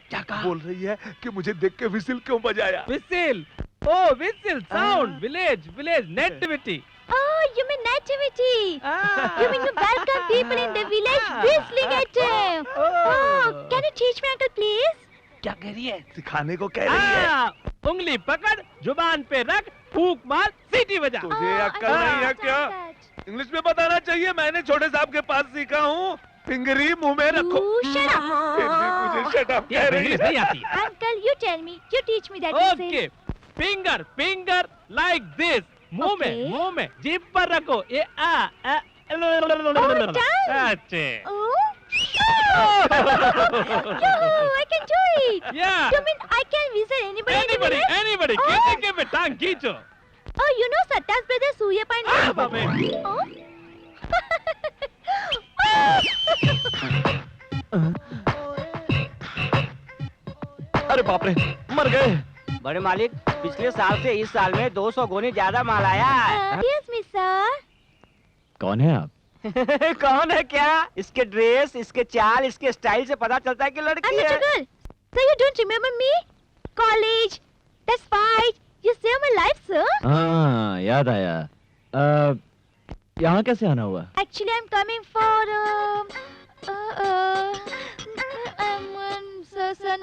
क्या कहा?
बोल रही है कि मुझे देख के विसिल क्यों बजाया।
Whistle. Oh, whistle. Sound. Village. Nativity.
Oh, you mean nativity. You mean you welcome people in the village whistling at them. Oh, can you teach me, uncle, please?
क्या कह रही है?
सिखाने को कह रही है।
उंगली पकड़, जुबान पे रख, फूंक मार, सीटी बजा।
तुझे अक्ल नहीं है क्या? इंग्लिश में बताना चाहिए, मैंने छोटे साहब के पास सीखा हूँ। फिंगरी मुंह में रखो।
You shut up.
फिर भी मुझे शट अप
ये
कह रही
इंग्लिश
है।
नहीं आती।
Uncle, you tell me. You teach me that whistle.
Okay, finger like this, मुंह
Okay.
में, जीभ पर रखो, ये
done.
अच्छे।
Oh. Yo, I can do it.
Yeah.
You mean I can whistle anybody in the village?
Anybody,
Oh.
किसी के भी टांग खींचो।
Oh, you know Satta's brother Surya
बाबे।
Pandey? Oh.
अरे बाप रे, मर गए।
बड़े मालिक, पिछले साल से इस साल में 200 गुनी ज्यादा माल आया है।
Yes, me sir.
कौन है आप?
कौन है क्या? इसके ड्रेस, इसके चाल, इसके स्टाइल से पता चलता है कि
I'm
लड़की
such a
है।
girl. So you don't remember me? College. That's fight. You saved my life, sir.
हाँ, याद आया। यहाँ कैसे आना हुआ?
Actually, I'm coming for sir,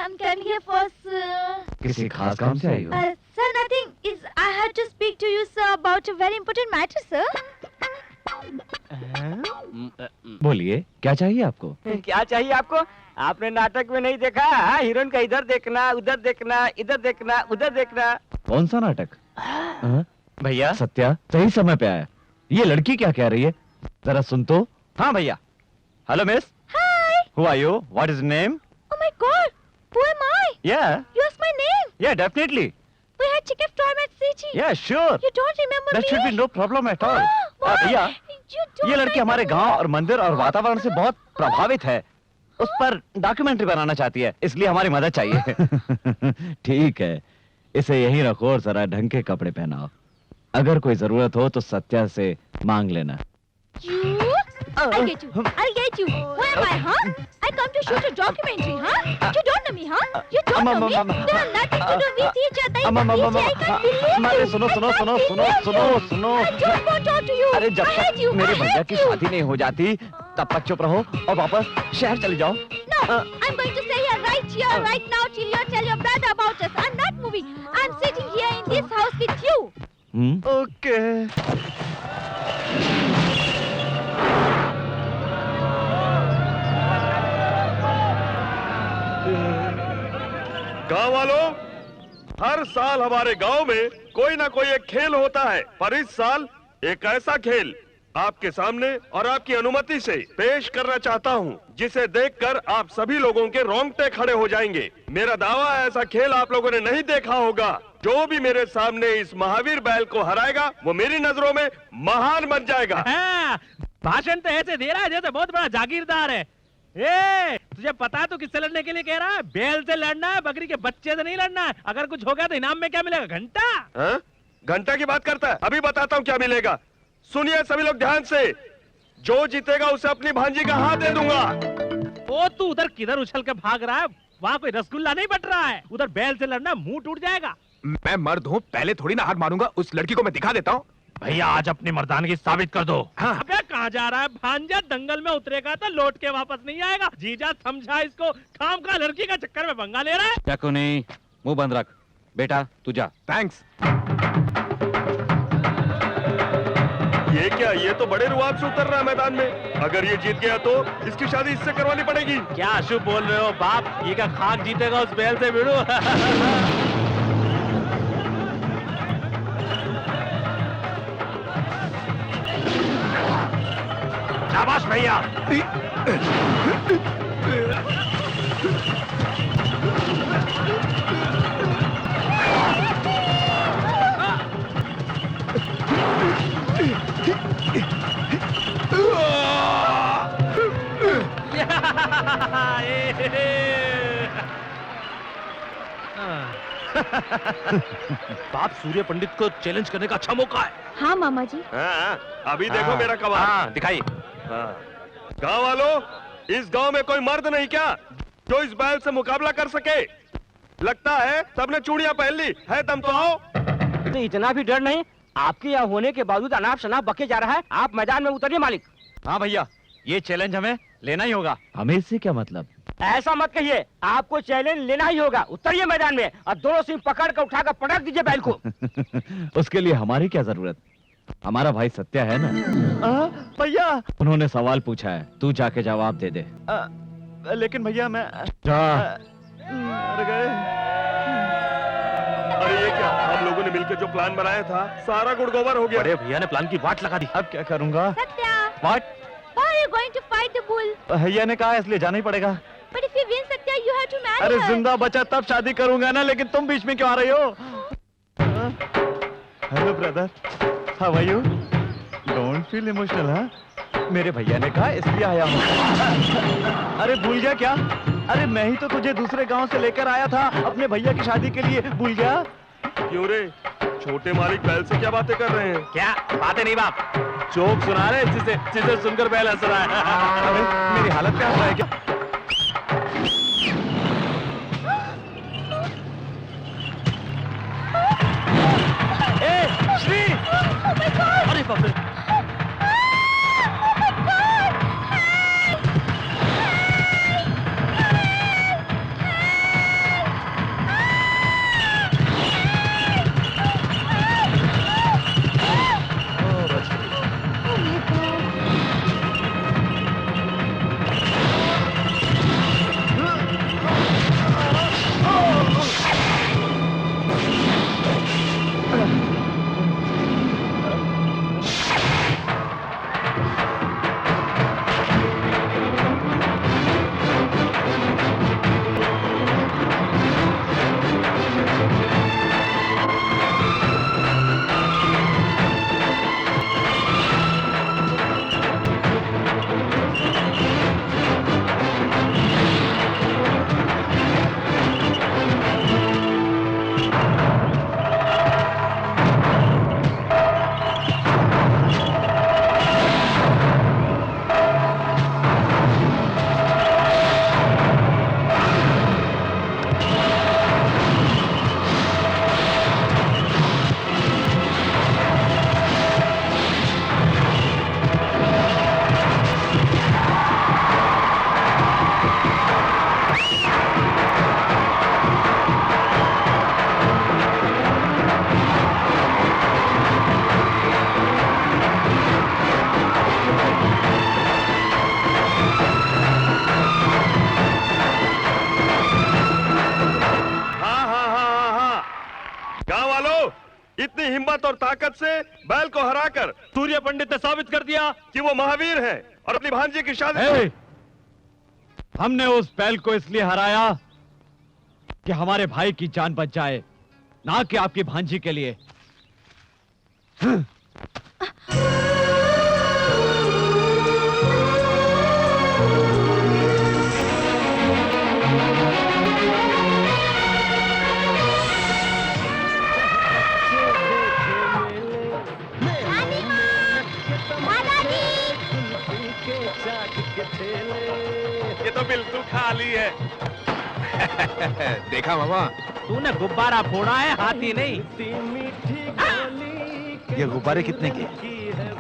I'm coming here for sir.
किसी खास काम से आई हो?
Sir, nothing. I had to speak to you, sir, about a very important matter, sir.
बोलिए, क्या चाहिए आपको?
क्या चाहिए आपको? आपने नाटक में नहीं देखा? हीरोइन का इधर देखना, उधर देखना, इधर देखना, उधर देखना।
कौन सा नाटक? भैया, सत्या सही समय पे आया। ये लड़की क्या कह रही है? जरा सुन तो। हाँ भैया। Hello miss.
Hi.
Who are you? What is your name?
Oh my God. Who am I?
Yeah.
You asked my name.
Yeah, definitely.
We had chicken storm at City.
Yeah, sure.
You don't remember
That
me?
should be no problem at all.
Why?
भैया,
You don't
ये लड़की हमारे
remember?
गांव और मंदिर और वातावरण से बहुत प्रभावित है। उस पर डॉक्यूमेंट्री बनाना चाहती है, इसलिए हमारी मदद चाहिए। ठीक है, इसे यहीं रखो और जरा ढंग के कपड़े पहनाओ। अगर कोई जरूरत हो तो सत्या से मांग लेना।
You? I'll get you. I'll get you. Who am I, huh? I come to shoot a documentary, huh? You don't know me, huh? You don't know me? We have nothing to do with each other. I can't believe you.
सुनो सुनो सुनो सुनो सुनो सुनो।
I don't want to talk to you.
अरे जब
I hate
तक
you.
मेरे
I
भैया
hate
की
you.
शादी नहीं हो जाती तब तक चुप रहो और वापस शहर चले जाओ।
No, I'm going to stay here, right now, till you tell your brother about us. I'm not moving. I'm sitting here in this house with you.
Okay.
गांव वालों, हर साल हमारे गांव में कोई ना कोई एक खेल होता है, पर इस साल एक ऐसा खेल आपके सामने और आपकी अनुमति से पेश करना चाहता हूं, जिसे देखकर आप सभी लोगों के रोंगटे खड़े हो जाएंगे। मेरा दावा है, ऐसा खेल आप लोगों ने नहीं देखा होगा। जो भी मेरे सामने इस महावीर बैल को हराएगा, वो मेरी नजरों में महान बन जाएगा।
भाषण तो ऐसे दे रहा है जैसे बहुत बड़ा जागीरदार है। ए, तुझे पता है तू किससे लड़ने के लिए कह रहा है? बैल से लड़ना है, बकरी के बच्चे से नहीं लड़ना है। अगर कुछ हो गया तो इनाम में क्या मिलेगा? घंटा।
हाँ? घंटा की बात करता है? अभी बताता हूँ क्या मिलेगा। सुनिए सभी लोग ध्यान से, जो जीतेगा उसे अपनी भांजी का हाथ दे दूंगा।
ओ, तू उधर किधर उछल के भाग रहा है? वहाँ कोई रसगुल्ला नहीं बट रहा है। उधर बैल से लड़ना, मुंह टूट जाएगा।
मैं मर्द हूँ, पहले थोड़ी ना हाथ मारूंगा। उस लड़की को मैं दिखा देता हूँ।
भैया आज अपनी मर्दानगी साबित कर दो।
हाँ।
अबे कहाँ जा रहा है? भांजा दंगल में उतरेगा तो लौट के वापस नहीं आएगा। जीजा समझा इसको, खाम का लड़की का चक्कर में पंगा ले रहा है।
क्या को नहीं, मुंह बंद रख। बेटा तू जा।
थैंक्स।
ये क्या, ये तो बड़े रुआब से उतर रहा है मैदान में। अगर ये जीत गया तो इसकी शादी इससे करवानी पड़ेगी।
क्या अशुभ बोल रहे हो बाप? ये क्या खाक जीतेगा उस बैल से भिड़ो? शाबाश भैया। बाप, सूर्य पंडित को चैलेंज करने का अच्छा मौका है।
हाँ मामा जी।
हाँ, अभी देखो मेरा कमाल।
हाँ, दिखाइए।
गांव वालों, इस गांव में कोई मर्द नहीं क्या जो इस बैल से मुकाबला कर सके? लगता है सबने चूड़ियां पहन ली है। दम तो आओ।
तो इतना भी डर नहीं? आपके यहाँ होने के बावजूद अनाप शनाप बके जा रहा है। आप मैदान में उतरिए मालिक।
हाँ भैया, ये चैलेंज हमें लेना ही होगा। हमें इससे क्या मतलब?
ऐसा मत कहिए, आपको चैलेंज लेना ही होगा। उतरिए मैदान में और दोनों सिंह पकड़ कर उठाकर पटक दीजिए बैल को।
उसके लिए हमारी क्या जरूरत? हमारा भाई सत्या है ना।
भैया।
उन्होंने सवाल पूछा है, तू जाके जवाब दे दे।
लेकिन भैया मैं
जा।
मर गए।
अरे ये क्या, हम लोगों ने मिलकर जो प्लान बनाया था सारा गुड़गोबर हो गया।
अरे भैया ने प्लान की वाट लगा दी।
अब क्या करूंगा?
Satya,
What?
why are you going to fight the bull?
भैया ने कहा इसलिए जाना ही पड़ेगा।
But if you win, Satya, you have to marry
अरे
her.
जिंदा बचा तब शादी करूंगा ना, लेकिन तुम बीच में क्यों आ रही हो? Hello brother, how are you? Don't feel emotional. हाँ, मेरे भैया ने कहा इसलिए आया हूँ। अरे भूल गया क्या? अरे मैं ही तो तुझे दूसरे गांव से लेकर आया था अपने भैया की शादी के लिए, भूल गया?
क्यों रे, छोटे मालिक बैल से क्या बातें कर रहे हैं?
क्या बातें नहीं बाप, जोक सुना रहे जिसे सुनकर बैल हंस रहा है।
अरे मेरी हालत क्या हो रहा है क्या?
श्री! अरे बाप रे!
इतनी हिम्मत और ताकत से बैल को हराकर सूर्य पंडित ने साबित कर दिया कि वो महावीर है और अपनी भांजी की शादी
ए, हमने उस बैल को इसलिए हराया कि हमारे भाई की जान बच जाए, ना कि आपकी भांजी के लिए।
ये तो बिल्कुल खाली है।
देखा मामा,
तूने गुब्बारा फोड़ा है, हाथी नहीं।
ये गुब्बारे कितने के?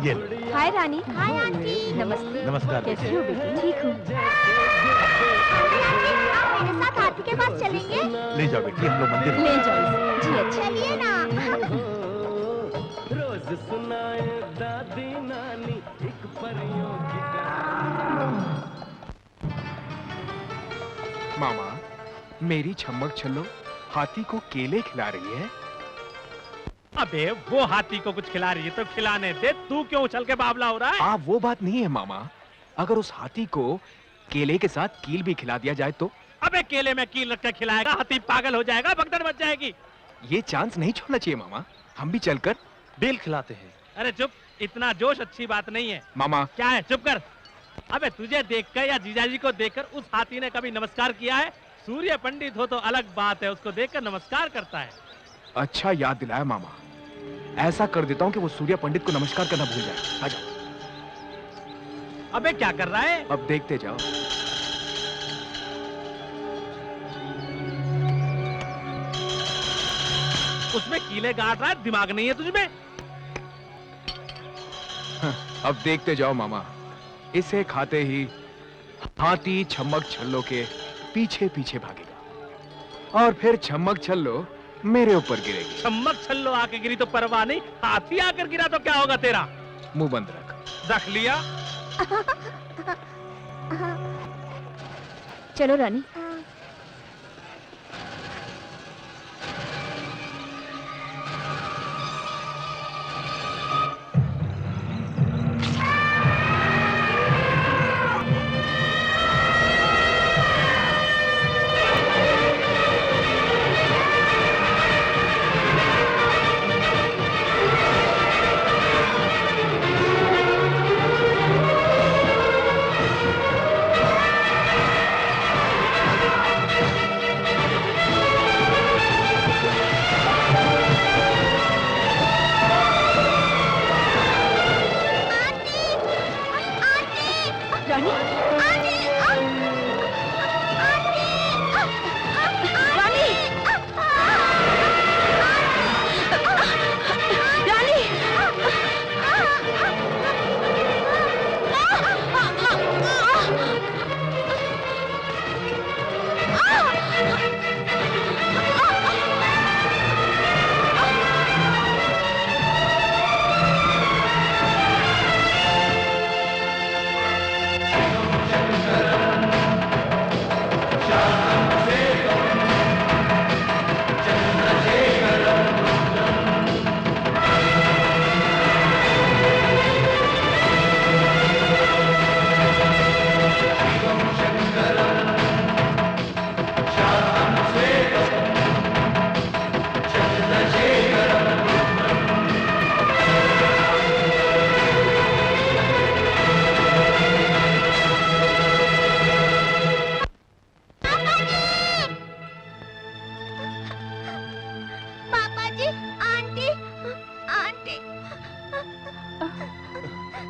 ये लो।
हाय रानी। Hi aunty. नमस्ते।
नमस्कार।
कैसी हो बेटी? ठीक हूँ। मेरे साथ हाथी के पास चलेंगे?
ले जाओ बेटी, हम लोग मंदिर
ले जाओ इसे। जी अच्छा। चलिए ना।
रोज सुनाए दादी नानी एक परियों की
मामा, मेरी छम्मक छल्लो हाथी को केले खिला रही है।
अबे वो हाथी को कुछ खिला रही है तो खिलाने दे, तू क्यों उछल के बावला हो रहा है?
वो बात नहीं है मामा, अगर उस हाथी को केले के साथ कील भी खिला दिया जाए तो?
अबे केले में कील रख के खिलाएगा, हाथी पागल हो जाएगा, भगदड़ मच जाएगी।
ये चांस नहीं छोड़ना चाहिए मामा, हम भी चलकर
बेल खिलाते हैं।
अरे चुप, इतना जोश अच्छी बात नहीं है।
मामा।
क्या है, चुप कर। अबे तुझे देखकर या जीजाजी को देखकर उस हाथी ने कभी नमस्कार किया है? सूर्य पंडित हो तो अलग बात है, उसको देखकर नमस्कार करता है।
अच्छा याद दिलाया मामा, ऐसा कर देता हूँ कि वो सूर्य पंडित को नमस्कार करना भूल जाए। आ जाओ।
अबे क्या कर रहा है?
अब देखते जाओ।
उसमें कीले गाड़ रहा है, दिमाग नहीं है तुझमें?
अब देखते जाओ मामा, इसे खाते ही हाथी छम्मक छल्लो के पीछे पीछे भागेगा और फिर छम्मक छल्लो मेरे ऊपर गिरेगी।
छम्मक छल्लो आके गिरी तो परवाह नहीं, हाथी आकर गिरा तो क्या होगा तेरा?
मुंह बंद रख।
रख लिया।
चलो रानी।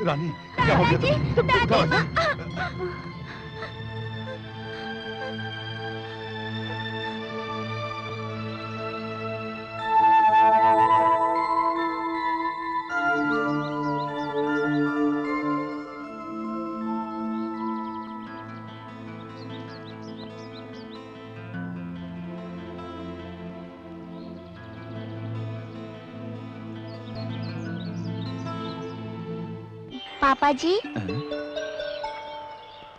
रानी, क्या हो गया तुम्हें?
पापा जी,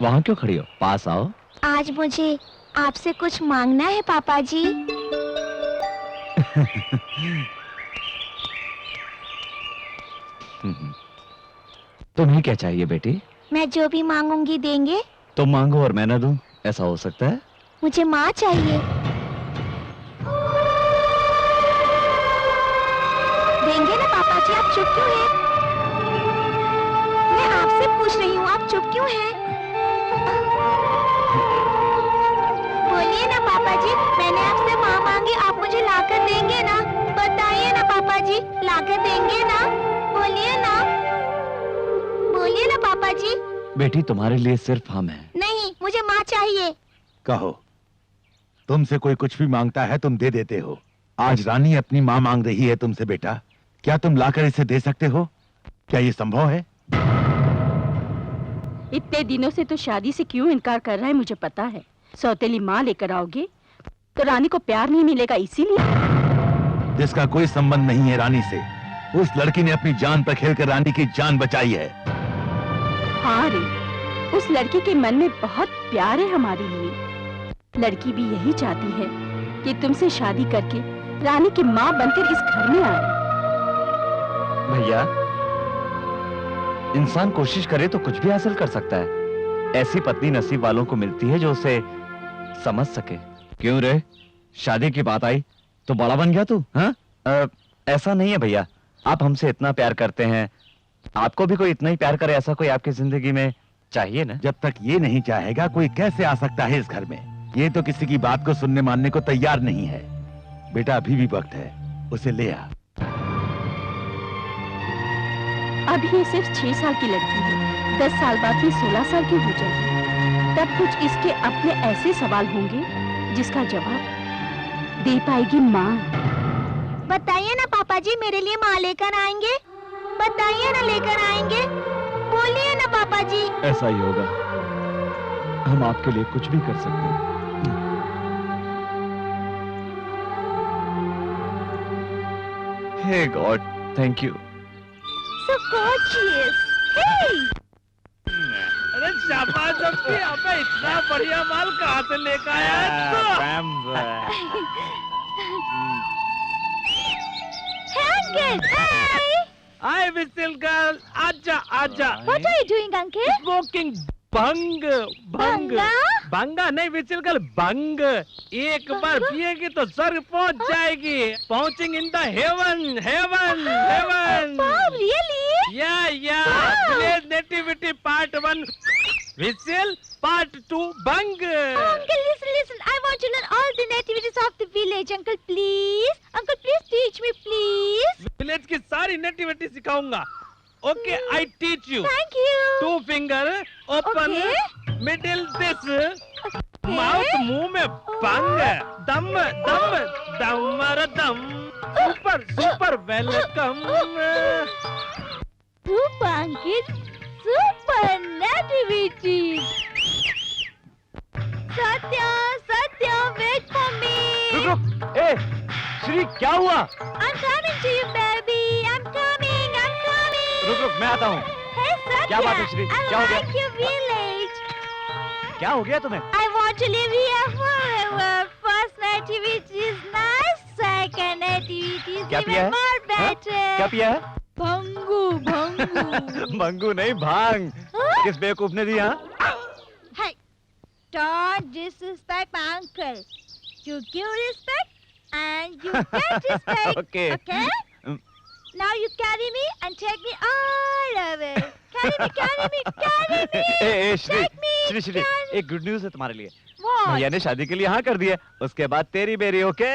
वहां क्यों खड़ी हो? पास आओ।
आज मुझे आपसे कुछ मांगना है पापा जी।
तुम्हें क्या चाहिए बेटी?
मैं जो भी मांगूंगी देंगे?
तुम मांगो और मैं ना दूं, ऐसा हो सकता है?
मुझे माँ चाहिए। देंगे ना पापा जी? आप चुप क्यों हैं? मैं आपसे पूछ रही हूँ, आप चुप क्यों हैं? बोलिए ना पापा जी, मैंने आपसे माँ मांगी, आप मुझे लाकर देंगे ना? बताइए ना पापा जी, लाकर देंगे ना? बोलिए ना, बोलिए ना पापा जी।
बेटी तुम्हारे लिए सिर्फ हम हैं।
नहीं, मुझे माँ चाहिए।
कहो, तुमसे कोई कुछ भी मांगता है तुम दे देते हो। आज रानी अपनी माँ मांग रही है तुमसे बेटा, क्या तुम लाकर इसे दे सकते हो? क्या ये संभव है?
इतने दिनों से तो शादी से क्यों इनकार कर रहा है मुझे पता है। सौतेली माँ लेकर आओगे तो रानी को प्यार नहीं मिलेगा, इसीलिए।
जिसका कोई संबंध नहीं है रानी से, उस लड़की ने अपनी जान पर खेलकर रानी की जान बचाई है।
हाँ रे, उस लड़की के मन में बहुत प्यार है हमारे लिए। लड़की भी यही चाहती है कि तुमसे शादी करके रानी की माँ बनकर इस घर में आए।
भैया, इंसान कोशिश करे तो कुछ भी हासिल कर सकता है। ऐसी पत्नी नसीब वालों को मिलती है जो उसे समझ सके। क्यों रे, शादी की बात आई तो बड़ा बन गया तू? हाँ? ऐसा नहीं है भैया, आप हमसे इतना प्यार करते हैं, आपको भी कोई इतना ही प्यार करे ऐसा कोई आपकी जिंदगी में चाहिए ना?
जब तक ये नहीं चाहेगा कोई कैसे आ सकता है इस घर में? ये तो किसी की बात को सुनने मानने को तैयार नहीं है। बेटा अभी भी वक्त है, उसे ले आ।
अभी ये सिर्फ 6 साल की लड़की है, 10 साल बाद ही 16 साल की हो जाएगी। तब कुछ इसके अपने ऐसे सवाल होंगे जिसका जवाब दे पाएगी माँ।
बताइए ना पापा जी, मेरे लिए माँ लेकर आएंगे? बताइए ना, लेकर आएंगे? बोलिए ना पापा जी।
ऐसा ही होगा, हम आपके लिए कुछ भी कर सकते हैं। Hey God, thank you.
So gorgeous. Hey!
अरे शाबाश अब्बी, अबे इतना बढ़िया माल कहाँ से लेकर आया?
Uncle, hi.
हाय विसिल गर्ल, आजा आजा।
What are you doing, uncle?
Smoking भंग भंग
भंगा?
भंगा नहीं विसिल गर्ल, भंग। एक बार पिएगी तो स्वर्ग पहुंच जाएगी। पहुंचिंग in the heaven heaven heaven.
Wow, really?
या village nativity part 1 whistle, part 2 भंग।
Uncle, listen. I want to learn all the nativities of the village. Uncle, please. Uncle, please teach me, please.
Village की सारी nativity सिखाऊंगा। Okay, I teach you.
Thank you.
2 finger open, middle this, mouth मुंह में बंग, दम दम दमर दम, super super welcome.
Super, uncle. Super nativities. Satya, wait for me.
रुक, ए, श्री क्या हुआ?
I'm coming to you, baby. I'm coming.
रुक, मैं आता हूँ।
Hey, Satya.
क्या बात है, श्री?
I
क्या हो गया?
like your village.
क्या हो गया तुम्हें?
I want to live here forever. First nativity is nice. Second nativity is
क्या पिया
even
है?
more better.
क्या पिया है?
भंगू.
मंगू नहीं, भांग।
Huh?
किस बेवकूफ ने दी? हाँ?
Hey, don't disrespect my uncle. You give respect and you get respect.
Okay.
Okay? Now you carry me and take me all over. Carry me.
ए, Shri,
Take me,
Shri,
carry me.
एक गुड न्यूज है तुम्हारे लिए।
What?
भैया ने शादी के लिए हाँ कर दिया, उसके बाद तेरी बेरी। ओके?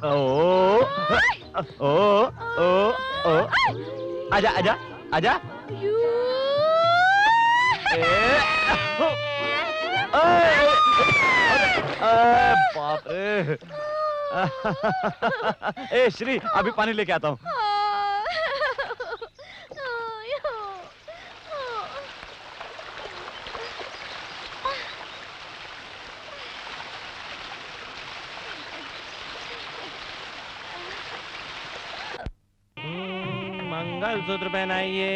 ओ, आजा।
You.
बाप रे। ए श्री, अभी पानी लेके आता हूँ।
मंगलसूत्र पहनाइए।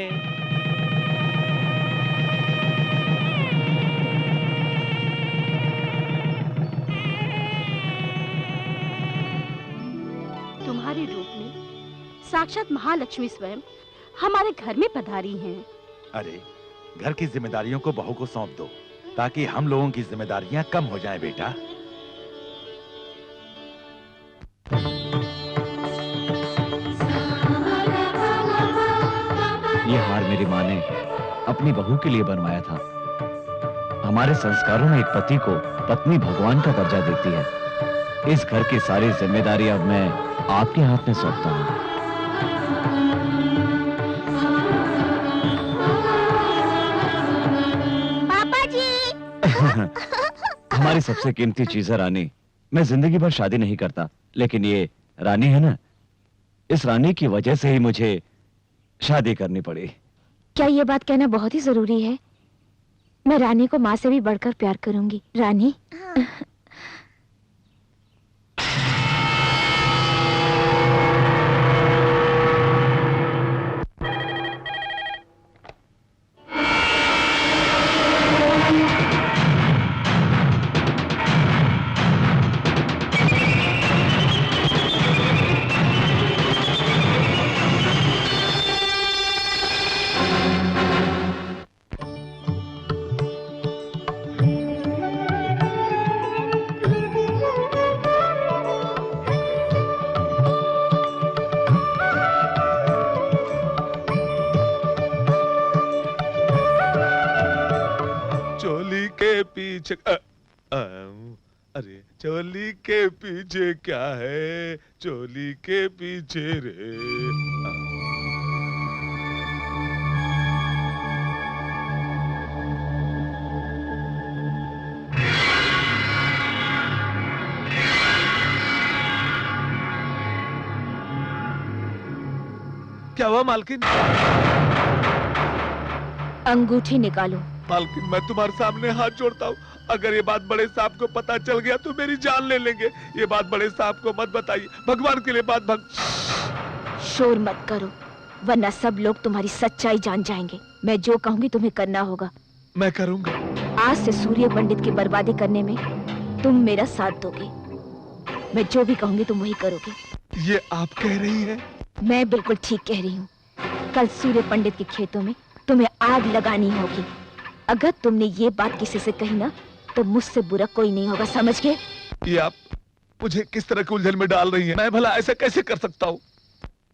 तुम्हारे रूप में साक्षात महालक्ष्मी स्वयं हमारे घर में पधारी हैं।
अरे घर की जिम्मेदारियों को बहू को सौंप दो ताकि हम लोगों की जिम्मेदारियां कम हो जाएं बेटा।
ये हार मेरी माँ ने अपनी बहू के लिए बनवाया था। हमारे संस्कारों में एक पति को पत्नी भगवान का दर्जा देती है। इस घर की सारी जिम्मेदारी अब मैं आपके हाथ में सौंपता हूँ।
पापा जी।
हमारी सबसे कीमती चीज है रानी। मैं जिंदगी भर शादी नहीं करता, लेकिन ये रानी है ना, इस रानी की वजह से ही मुझे शादी करनी पड़ी।
क्या ये बात कहना बहुत ही जरूरी है? मैं रानी को माँ से भी बढ़कर प्यार करूंगी। रानी,
चोली के पीछे अरे चोली के पीछे क्या है, चोली के पीछे रे। क्या हुआ मालकिन?
अंगूठी निकालो।
मालकिन मैं तुम्हारे सामने हाथ जोड़ता हूँ, अगर ये बात बड़े साहब को पता चल गया तो मेरी जान ले लेंगे। ये बात बड़े साहब को मत बताइए, भगवान के लिए बात
शोर मत करो, वरना सब लोग तुम्हारी सच्चाई जान जाएंगे। मैं जो कहूंगी तुम्हें करना होगा।
मैं करूंगा।
आज से सूर्य पंडित की बर्बादी करने में तुम मेरा साथ दोगे। मैं जो भी कहूंगी तुम वही करोगे।
ये आप कह रही हैं?
मैं बिल्कुल ठीक कह रही हूँ। कल सूर्य पंडित के खेतों में तुम्हें आग लगानी होगी। अगर तुमने ये बात किसी से कही ना तो मुझसे बुरा कोई नहीं होगा, समझ गए?
ये आप मुझे किस तरह के उलझन में डाल रही हैं? मैं भला ऐसा कैसे कर सकता हूँ?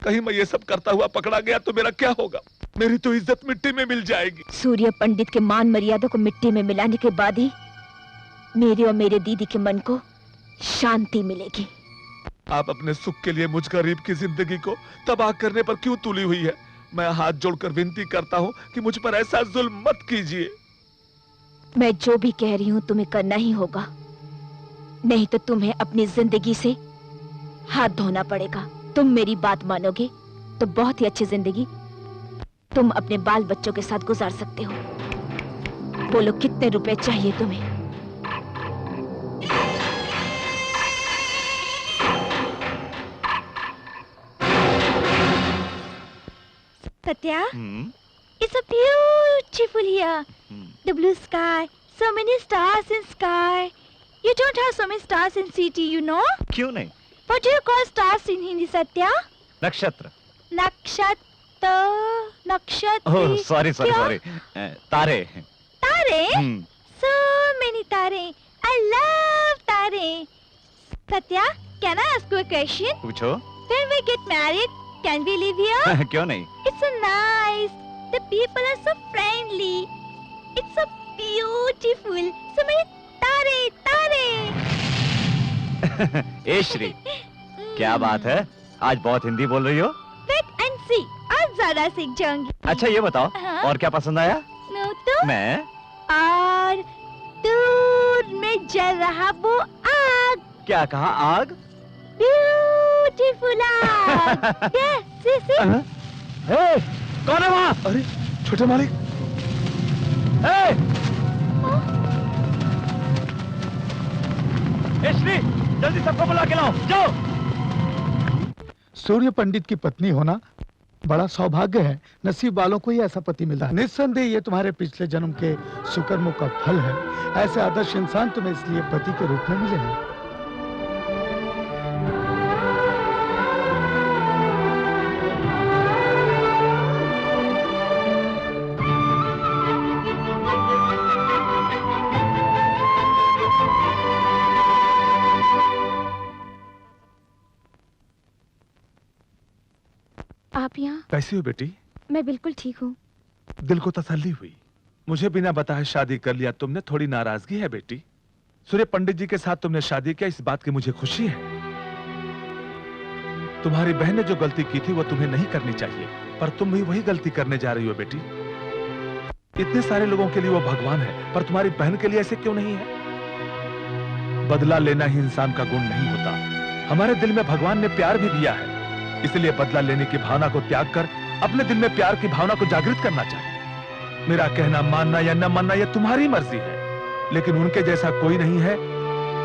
कहीं मैं ये सब करता हुआ पकड़ा गया तो मेरा क्या होगा? मेरी तो इज्जत मिट्टी में मिल जाएगी।
सूर्य पंडित के मान मर्यादा को मिट्टी में मिलाने के बाद ही मेरे और मेरे दीदी के मन को शांति मिलेगी।
आप अपने सुख के लिए मुझ गरीब की जिंदगी को तबाह करने पर क्यों तुली हुई है? मैं हाथ जोड़कर विनती करता हूँ कि मुझ पर ऐसा जुल्म मत कीजिए।
मैं जो भी कह रही हूँ तुम्हें करना ही होगा, नहीं तो तुम्हें अपनी जिंदगी से हाथ धोना पड़ेगा। तुम मेरी बात मानोगे तो बहुत ही अच्छी जिंदगी तुम अपने बाल बच्चों के साथ गुजार सकते हो। बोलो कितने रुपए चाहिए तुम्हें? Satya, it's so beautiful here. The blue sky, so many stars in sky. You don't have so many stars in city, you know?
क्यों नहीं?
What do you call stars in Hindi, Satya?
नक्षत्र।
Nakshatra, nakshatra.
Oh sorry sorry
क्या?
Sorry, तारे।
तारे? So many tare. I love tare. Satya, can I ask you a question?
पूछो।
When we get married, can we live here?
क्यों नहीं?
It's so nice. The people are so friendly. It's so beautiful. So many tare, tare.
ए श्री, क्या बात है? आज बहुत हिंदी बोल रही हो?
Wait and see. आज ज़्यादा सीख जाऊंगी।
अच्छा ये बताओ,
हाँ?
और क्या पसंद आया?
No, तो?
मैं?
और दूर में जल रहा वो आग।
क्या कहा? आग?
Beautiful आग। Yes, see.
हे, कौन है वहाँ?
अरे छोटे मालिक।
श्री, जल्दी सबको बुला के लाओ, जाओ।
सूर्य पंडित की पत्नी होना बड़ा सौभाग्य है। नसीब वालों को ही ऐसा पति मिलता है। निस्संदेह ये तुम्हारे पिछले जन्म के सुकर्मों का फल है। ऐसे आदर्श इंसान तुम्हें इसलिए पति के रूप में मिले हैं।
आप यहाँ?
कैसी हो बेटी?
मैं बिल्कुल ठीक हूँ।
दिल को तसल्ली हुई। मुझे बिना बताए शादी कर लिया तुमने, थोड़ी नाराजगी है बेटी? सूर्य पंडित जी के साथ तुमने शादी किया, इस बात की मुझे खुशी है। तुम्हारी बहन ने जो गलती की थी वो तुम्हें नहीं करनी चाहिए, पर तुम भी वही गलती करने जा रही हो बेटी। इतने सारे लोगों के लिए वो भगवान है, पर तुम्हारी बहन के लिए ऐसे क्यों नहीं है? बदला लेना ही इंसान का गुण नहीं होता। हमारे दिल में भगवान ने प्यार भी दिया है, इसलिए बदला लेने की भावना को त्याग कर अपने दिल में प्यार की भावना को जागृत करना चाहिए। मेरा कहना मानना या न मानना यह तुम्हारी मर्जी है, लेकिन उनके जैसा कोई नहीं है,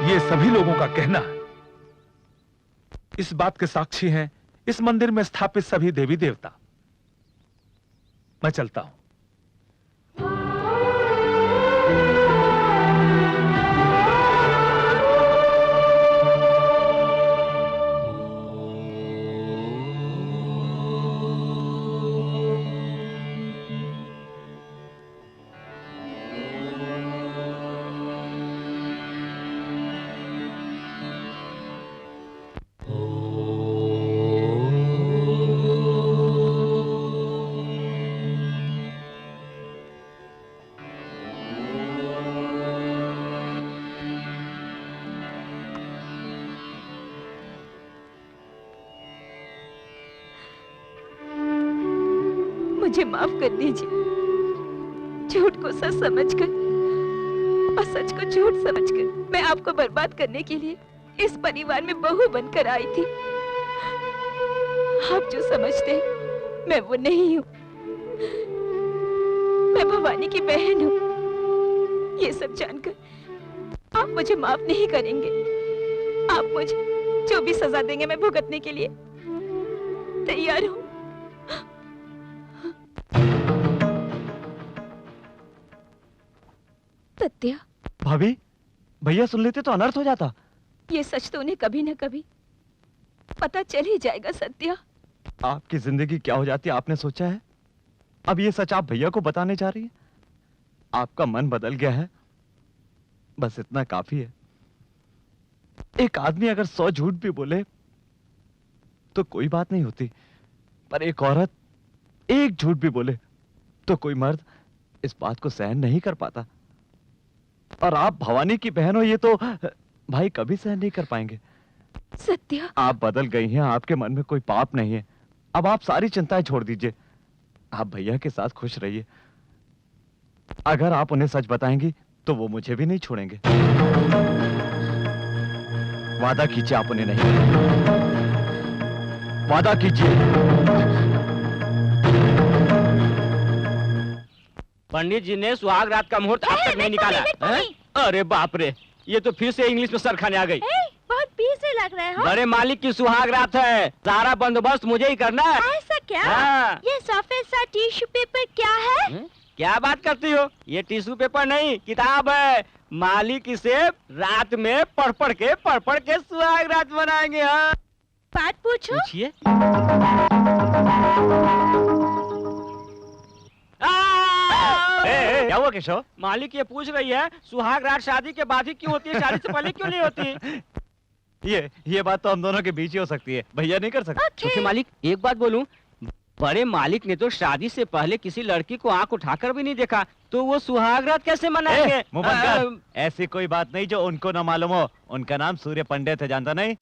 ये सभी लोगों का कहना है। इस बात के साक्षी हैं इस मंदिर में स्थापित सभी देवी देवता। मैं चलता हूं।
मुझे माफ कर दीजिए। झूठ को सच समझकर और सच को झूठ समझकर मैं आपको बर्बाद करने के लिए इस परिवार में बहू बनकर आई थी। आप जो समझते हैं मैं वो नहीं हूँ। मैं भवानी की बहन हूँ। ये सब जानकर आप मुझे माफ नहीं करेंगे। आप मुझे जो भी सजा देंगे मैं भुगतने के लिए तैयार हूँ। सत्या,
भाभी, भैया सुन लेते तो अनर्थ हो जाता।
ये सच तो उन्हें कभी न कभी पता चल ही जाएगा। सत्या,
आपकी जिंदगी क्या हो जाती आपने सोचा है? अब ये सच आप भैया को बताने जा रही है? आपका मन बदल गया है, बस इतना काफी है। एक आदमी अगर 100 झूठ भी बोले तो कोई बात नहीं होती, पर एक औरत एक झूठ भी बोले तो कोई मर्द इस बात को सहन नहीं कर पाता। और आप भवानी की बहन हो, ये तो भाई कभी सहन नहीं कर पाएंगे।
सत्या,
आप बदल गई हैं, आपके मन में कोई पाप नहीं है। अब आप सारी चिंताएं छोड़ दीजिए, आप भैया के साथ खुश रहिए। अगर आप उन्हें सच बताएंगी तो वो मुझे भी नहीं छोड़ेंगे। वादा कीजिए आप उन्हें नहीं, वादा कीजिए।
पंडित जी ने सुहाग रात का मुहूर्त अब तक नहीं निकाला। अरे बाप रे, ये तो फिर से इंग्लिश में सर खाने आ गई।
बहुत पीछे लग रहे हो।
बड़े मालिक की सुहाग रात है, सारा बंदोबस्त मुझे ही करना है।
ऐसा क्या?
हाँ।
ये सफेद सा टिश्यू पेपर क्या है?
क्या बात करती हो? ये टिश्यू पेपर नहीं, किताब है। मालिक इसे रात में पढ़ पढ़ के सुहाग रात बनाएंगे। हाँ,
बात पूछो।
पूछिए।
क्या हुआ केशव?
मालिक ये पूछ रही है सुहाग रात शादी के बाद ही क्यों होती है, शादी से पहले क्यों नहीं होती?
ये बात तो हम दोनों के बीच ही हो सकती है, भैया नहीं कर सकते।
छोटे मालिक, एक बात बोलूं, बड़े मालिक ने तो शादी से पहले किसी लड़की को आंख उठाकर भी नहीं देखा, तो वो सुहाग रात कैसे मनाएंगे?
मुंह बंद कर। ऐसी कोई बात नहीं जो उनको ना मालूम हो। उनका नाम सूर्य पंडित है, जानता नहीं?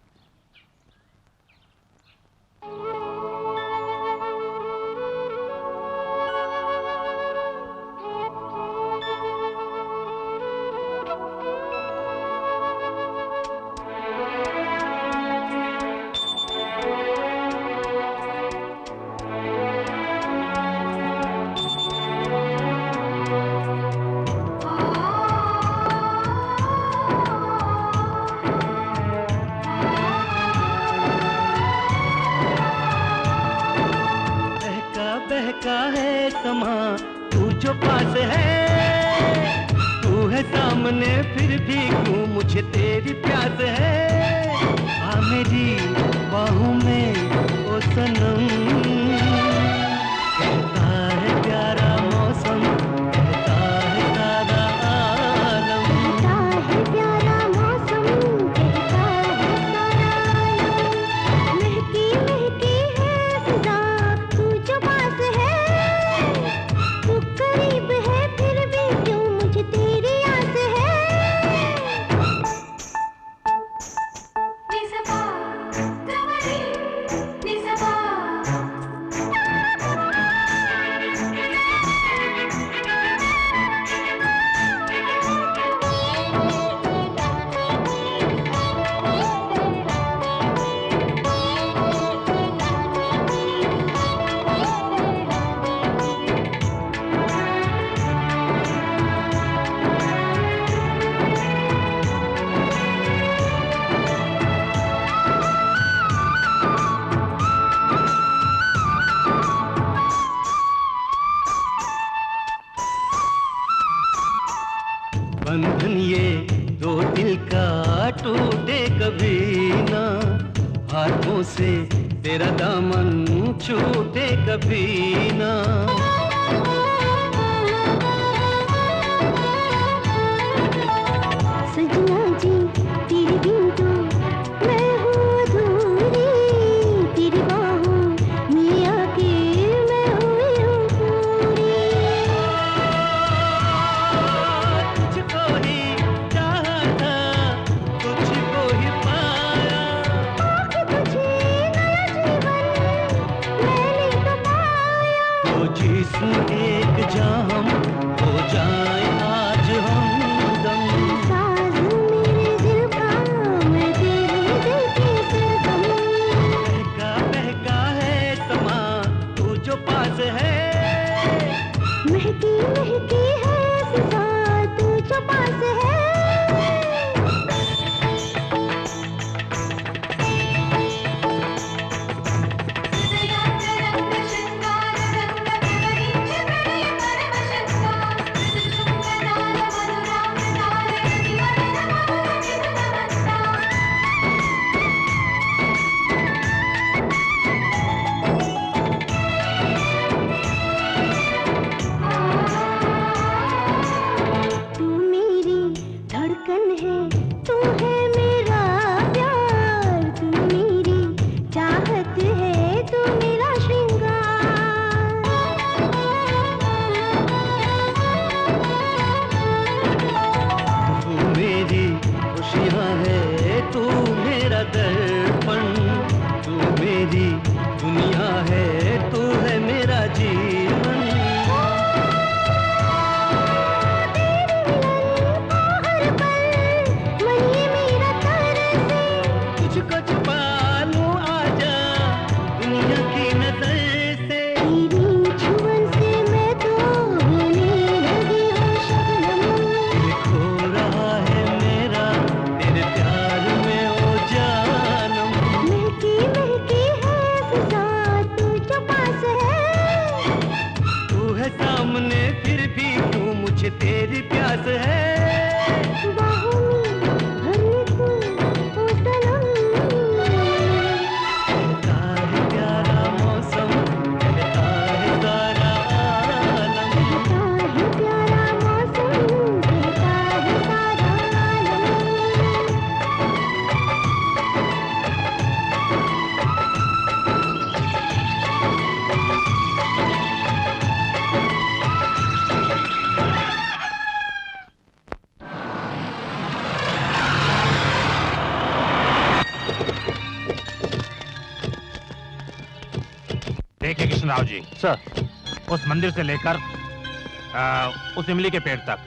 बहका है समा, तू जो पास है, तू है सामने फिर भी क्यों मुझे तेरी प्यास है। आ मेरी बाहों में ओ सनम, कहता है प्यारा मौसम, कहता है सारा आलम, कहता है प्यारा मौसम, कहता है सारा आलम, महकी महकी है फिजा, कभी ना, हाथों से तेरा दामन छूटे कभी ना।
सजना जी तेरे बिन तो मैं हूँ अधूरी, तेरी बाहों में आके मैं हुई हूँ पूरी।
तुझको ही चाहा था, तुझको ही पाया,
आके तुझे नया जीवन मैंने तो पाया।
तो जिस्म एक जाम हो जाए आज हमदम।
साज मेरे दिल का मैं तेरे दिल की सरगम।
बहका बहका है समा तू जो पास है,
महकी महकी है फिजा तू जो पास है। तू मेरी धड़कन है, तू है मेरा प्यार, तू मेरी चाहत है, तू मेरा श्रृंगार।
तू मेरी खुशियाँ है, तू मेरा दर्पण, तू मेरी दुनिया है, तू है मेरा जीवन।
मन ये मेरा तरस है,
तुझको छुपा लूं आजा दुनिया की नजर से।
तेरी छुअन से मैं तो होने लगी हूँ शबनम।
दिल खो रहा है मेरा तेरे प्यार में ओ जानम।
महकी महकी है फिजा तू जो पास है।
तू है सामने फिर भी क्यों मुझे तेरी प्यास है।
बाहों में भरने को ओ सनम।
कहता है प्यारा मौसम, कहता है सारा आलम।
कहता है प्यारा मौसम, कहता है सारा आलम।
देखिए कृष्णराव जी सर, उस मंदिर से लेकर उस इमली के पेड़ तक,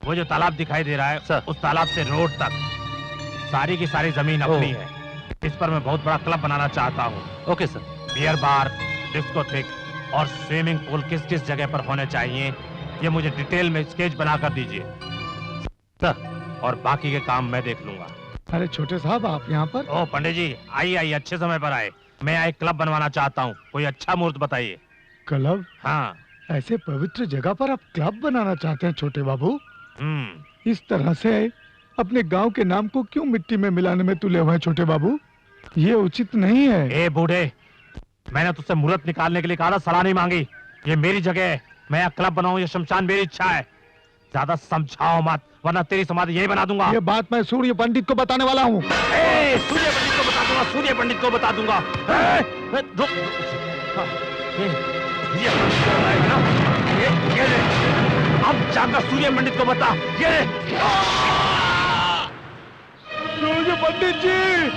वो जो तालाब दिखाई दे रहा है सर, उस तालाब से रोड तक सारी की सारी जमीन अपनी है। इस पर मैं बहुत बड़ा क्लब बनाना चाहता हूँ। Okay sir. Beer bar, discotheque और स्विमिंग पूल किस किस जगह पर होने चाहिए, ये मुझे डिटेल में स्केच बनाकर दीजिए सर, और बाकी के काम मैं देख लूंगा।
अरे छोटे साहब आप यहाँ पर?
ओ पंडित जी, आइए आइए, अच्छे समय पर आए। मैं यहाँ एक क्लब बनवाना चाहता हूँ, कोई अच्छा मुहूर्त बताइए।
क्लब?
हाँ।
ऐसे पवित्र जगह पर आप क्लब बनाना चाहते हैं छोटे बाबू? इस तरह से अपने गांव के नाम को क्यों मिट्टी में मिलाने में तुले हुए हैं छोटे बाबू? ये उचित नहीं है।
ए बूढ़े, मैंने तुझसे मुहूर्त निकालने के लिए कहा था, सलाह नहीं मांगी। ये मेरी जगह है, मैं यहाँ क्लब बनाऊं, ये शमशान मेरी इच्छा है। ज्यादा समझाओ मत, वरना तेरी समाधि यही बना दूंगा।
ये बात मैं सूर्य पंडित को बताने वाला हूँ।
सूर्य पंडित को बता दूंगा, सूर्य पंडित को बता दूंगा। अब जाकर सूर्य पंडित को बता। ये
सूर्य पंडित जी!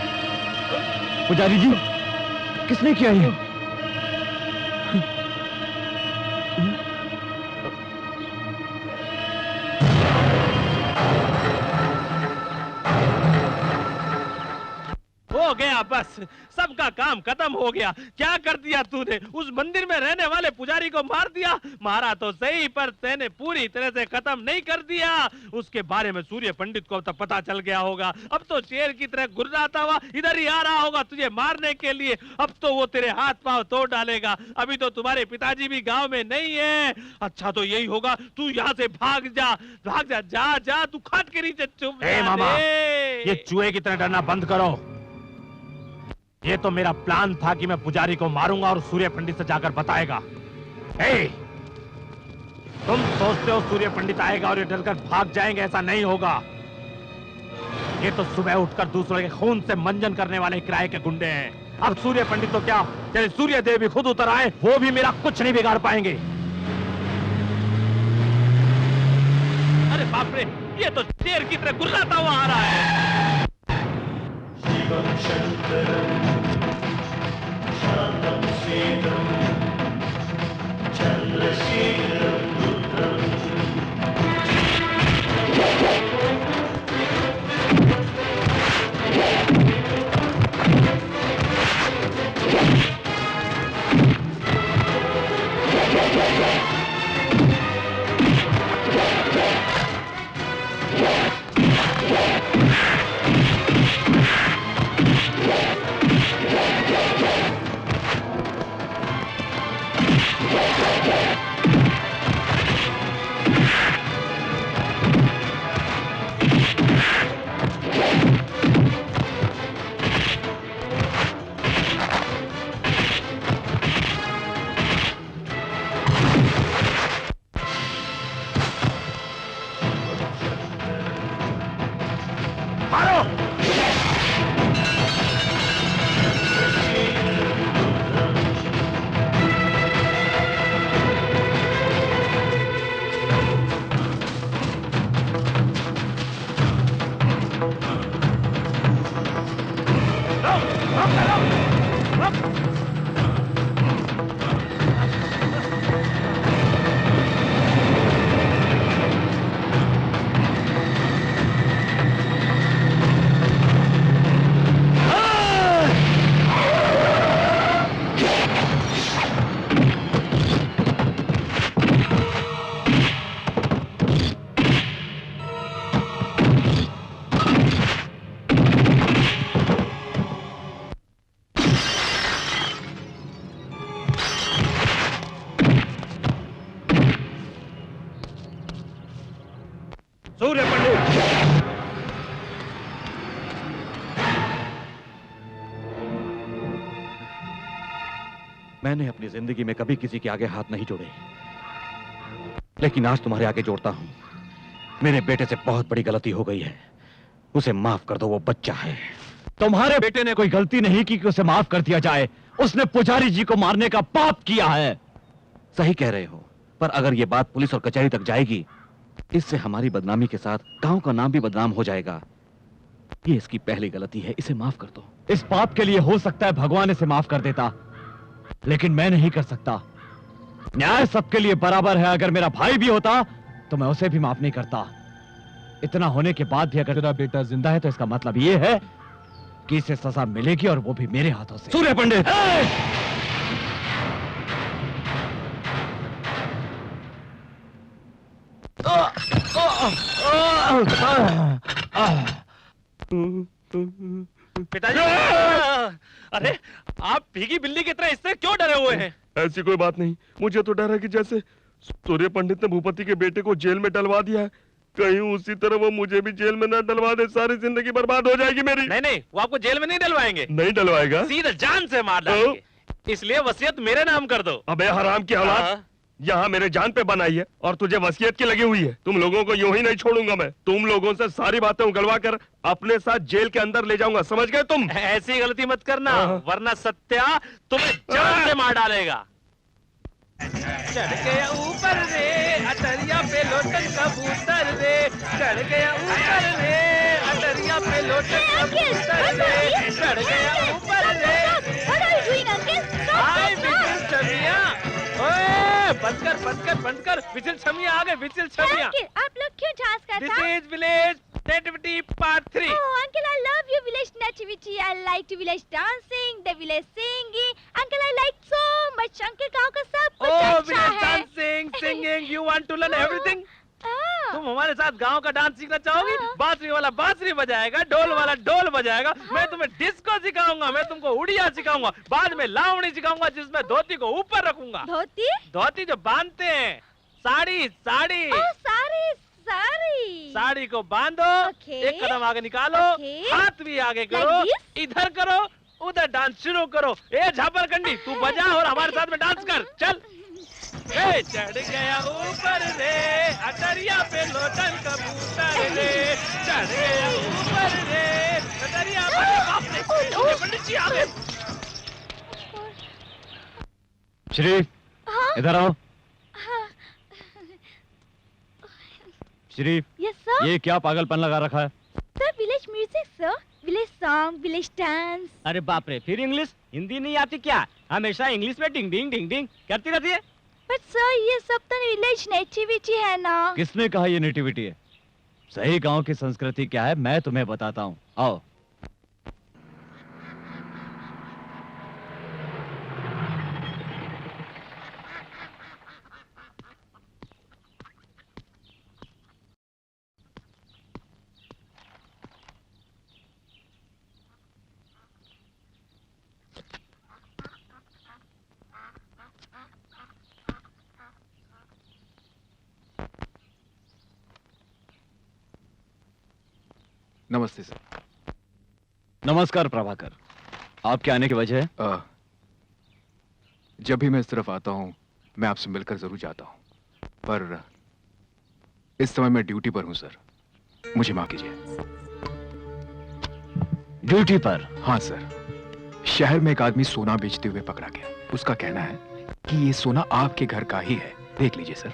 पुजारी जी, किसने किया ये?
हो गया बस, सबका काम खत्म हो गया। क्या कर दिया तूने? उस मंदिर में रहने वाले पुजारी को मार दिया। मारा तो सही, पर तेने पूरी तरह से खत्म नहीं कर दिया। उसके बारे में सूर्य पंडित को तो पता चल गया होगा। अब तो शेर की तरह गुर्राता हुआ इधर ही आ रहा होगा तुझे मारने के लिए। अब तो वो तेरे हाथ पांव तोड़ डालेगा। अभी तो तुम्हारे पिताजी भी गांव में नहीं है। अच्छा तो यही होगा, तू यहाँ से भाग जा, भाग जा, जा जा, तू खाट के नीचे चुप
ए मामा, ये चूहे की तरह डरना बंद करो। ये तो मेरा प्लान था कि मैं पुजारी को मारूंगा और सूर्य पंडित से जाकर बताएगा। ए, तुम सोचते हो सूर्य पंडित आएगा और ये डरकर भाग जाएंगे? ऐसा नहीं होगा। ये तो सुबह उठकर दूसरे के खून से मंजन करने वाले किराए के गुंडे हैं। अब सूर्य पंडित तो क्या, चले सूर्य देव भी खुद उतर आए, वो भी मेरा कुछ नहीं बिगाड़ पाएंगे।
अरे बाप रे, ये तो शेर की तरह गुर्राता हुआ आ रहा है।
शिवं शंकरं शांतं शीतलं चंद्रशेखरं रुद्रं।
सूर्य पंडित,
मैंने अपनी जिंदगी में कभी किसी के आगे हाथ नहीं जोड़े, लेकिन आज तुम्हारे आगे जोड़ता हूं। मेरे बेटे से बहुत बड़ी गलती हो गई है, उसे माफ कर दो, वो बच्चा है। तुम्हारे बेटे ने कोई गलती नहीं की कि उसे माफ कर दिया जाए। उसने पुजारी जी को मारने का पाप किया है। सही कह रहे हो, पर अगर ये बात पुलिस और कचहरी तक जाएगी, इससे हमारी बदनामी के साथ गांव का नाम भी बदनाम हो जाएगा। ये इसकी पहली गलती है, इसे माफ कर दो। इस पाप के लिए हो सकता है भगवान इसे माफ कर देता, लेकिन मैं नहीं कर सकता। न्याय सबके लिए बराबर है। अगर मेरा भाई भी होता तो मैं उसे भी माफ नहीं करता। इतना होने के बाद भी अगर तेरा बेटा जिंदा है तो इसका मतलब ये है कि इसे सजा मिलेगी, और वो भी मेरे हाथों से। सूर्य पंडित,
पिताजी, अरे आप भीगी बिल्ली की तरह इससे क्यों डरे हुए हैं?
ऐसी कोई बात नहीं, मुझे तो डर है कि जैसे सूर्य पंडित ने भूपति के बेटे को जेल में डलवा दिया है, कहीं उसी तरह वो मुझे भी जेल में न डलवा दे। सारी जिंदगी बर्बाद हो जाएगी मेरी।
नहीं नहीं, वो आपको जेल में नहीं डलवाएंगे।
नहीं डलवाएगा,
सीधा जान से मार डालेंगे। इसलिए वसीयत मेरे नाम कर दो।
अबे हराम की औलाद, यहाँ मेरे जान पे बनाई है और तुझे वसीयत की लगी हुई है। तुम लोगों को यूं ही नहीं छोड़ूंगा मैं। तुम लोगों से सारी बातें उगलवा कर अपने साथ जेल के अंदर ले जाऊंगा, समझ गए तुम?
ऐसी गलती मत करना, वरना सत्या तुम्हें जान से मार डालेगा। चढ़ गया ऊपर रे अटरिया पे लोटन कबूतर रे, चढ़ गया ऊपर रे अटरिया पे लोटन कबूतर रे, चढ़ गया ऊपर रे। हाय विजिल छमिया, ओए बंद कर बंद कर बंद कर। विजिल छमिया आ गए, विजिल छमिया।
आप लोग क्यों झांस कर
this is village nativity part 3।
Oh, uncle, I love your village nativity. I like to village dancing, the village singing. Uncle, I like so much. Uncle, गाँव का सब कुछ
Oh,
अच्छा
village
है।
dancing, singing, you want to learn everything?
हाँ।
तुम हमारे साथ गांव का डांस सीखना चाहोगी? बांसुरी वाला बांसुरी बजाएगा, ढोल वाला ढोल बजाएगा। मैं तुम्हें डिस्को सिखाऊंगा, मैं तुमको उड़िया सिखाऊंगा, बाद में लावणी सिखाऊंगा जिसमें धोती को ऊपर रखूंगा।
धोती?
धोती जो बांधते हैं, साड़ी साड़ी।
Oh, साड़ी साड़ी।
साड़ी को बांधो, एक कदम आगे निकालो, हाथ भी आगे करो, इधर करो, उधर डांस शुरू करो। ए झापरकंडी, तू बजा और हमारे साथ में डांस कर, चल। ए चढ़ गया ऊपर रे, अटरिया पे लोटन कबूतर रे, चढ़ गया ऊपर रे, अटरिया पे। बाप रे, पंडित जी आ गए।
श्री, इधर आओ। Shri,
Yes, sir.
ये क्या पागलपन लगा रखा है?
Sir, village music, sir. Village song, village dance.
अरे बाप रे, फिर इंग्लिश? हिंदी नहीं आती क्या? हमेशा इंग्लिश में डिंग डिंग डिंग डिंग करती रहती है।
But sir, ये सब तो village nativity है ना?
किसने कहा ये नेटिविटी है? सही गांव की संस्कृति क्या है मैं तुम्हें बताता हूँ। आओ।
नमस्ते सर।
नमस्कार प्रभाकर। आपके आने की वजह है?
जब भी मैं इस तरफ आता हूँ मैं आपसे मिलकर जरूर जाता हूँ, पर इस समय मैं ड्यूटी पर हूँ सर, मुझे माफ कीजिए।
ड्यूटी पर?
हाँ सर। शहर में एक आदमी सोना बेचते हुए पकड़ा गया। उसका कहना है कि ये सोना आपके घर का ही है। देख लीजिए सर,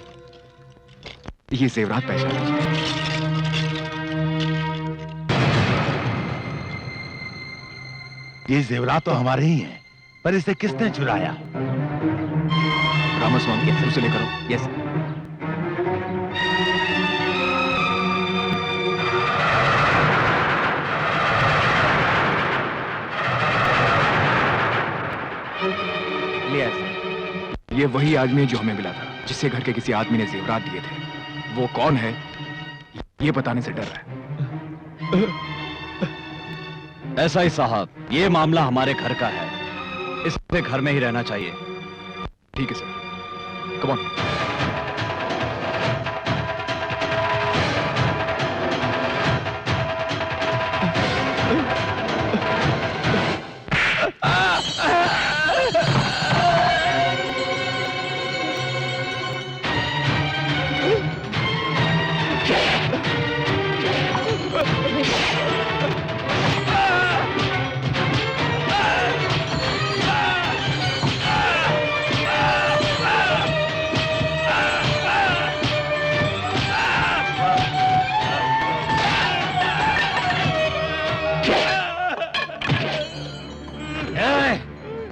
ये जेवरात पहचान लीजिए।
ये जेवरात तो हमारे ही हैं, पर इसे किसने चुराया?
रामास्वामी, उसे लेकर आओ। यस। ये वही आदमी है जो हमें मिला था, जिससे घर के किसी आदमी ने जेवरात दिए थे। वो कौन है ये बताने से डर रहा है।
ऐसा ही साहब, ये मामला हमारे घर का है, इसे घर में ही रहना चाहिए।
ठीक है सर, कम ऑन।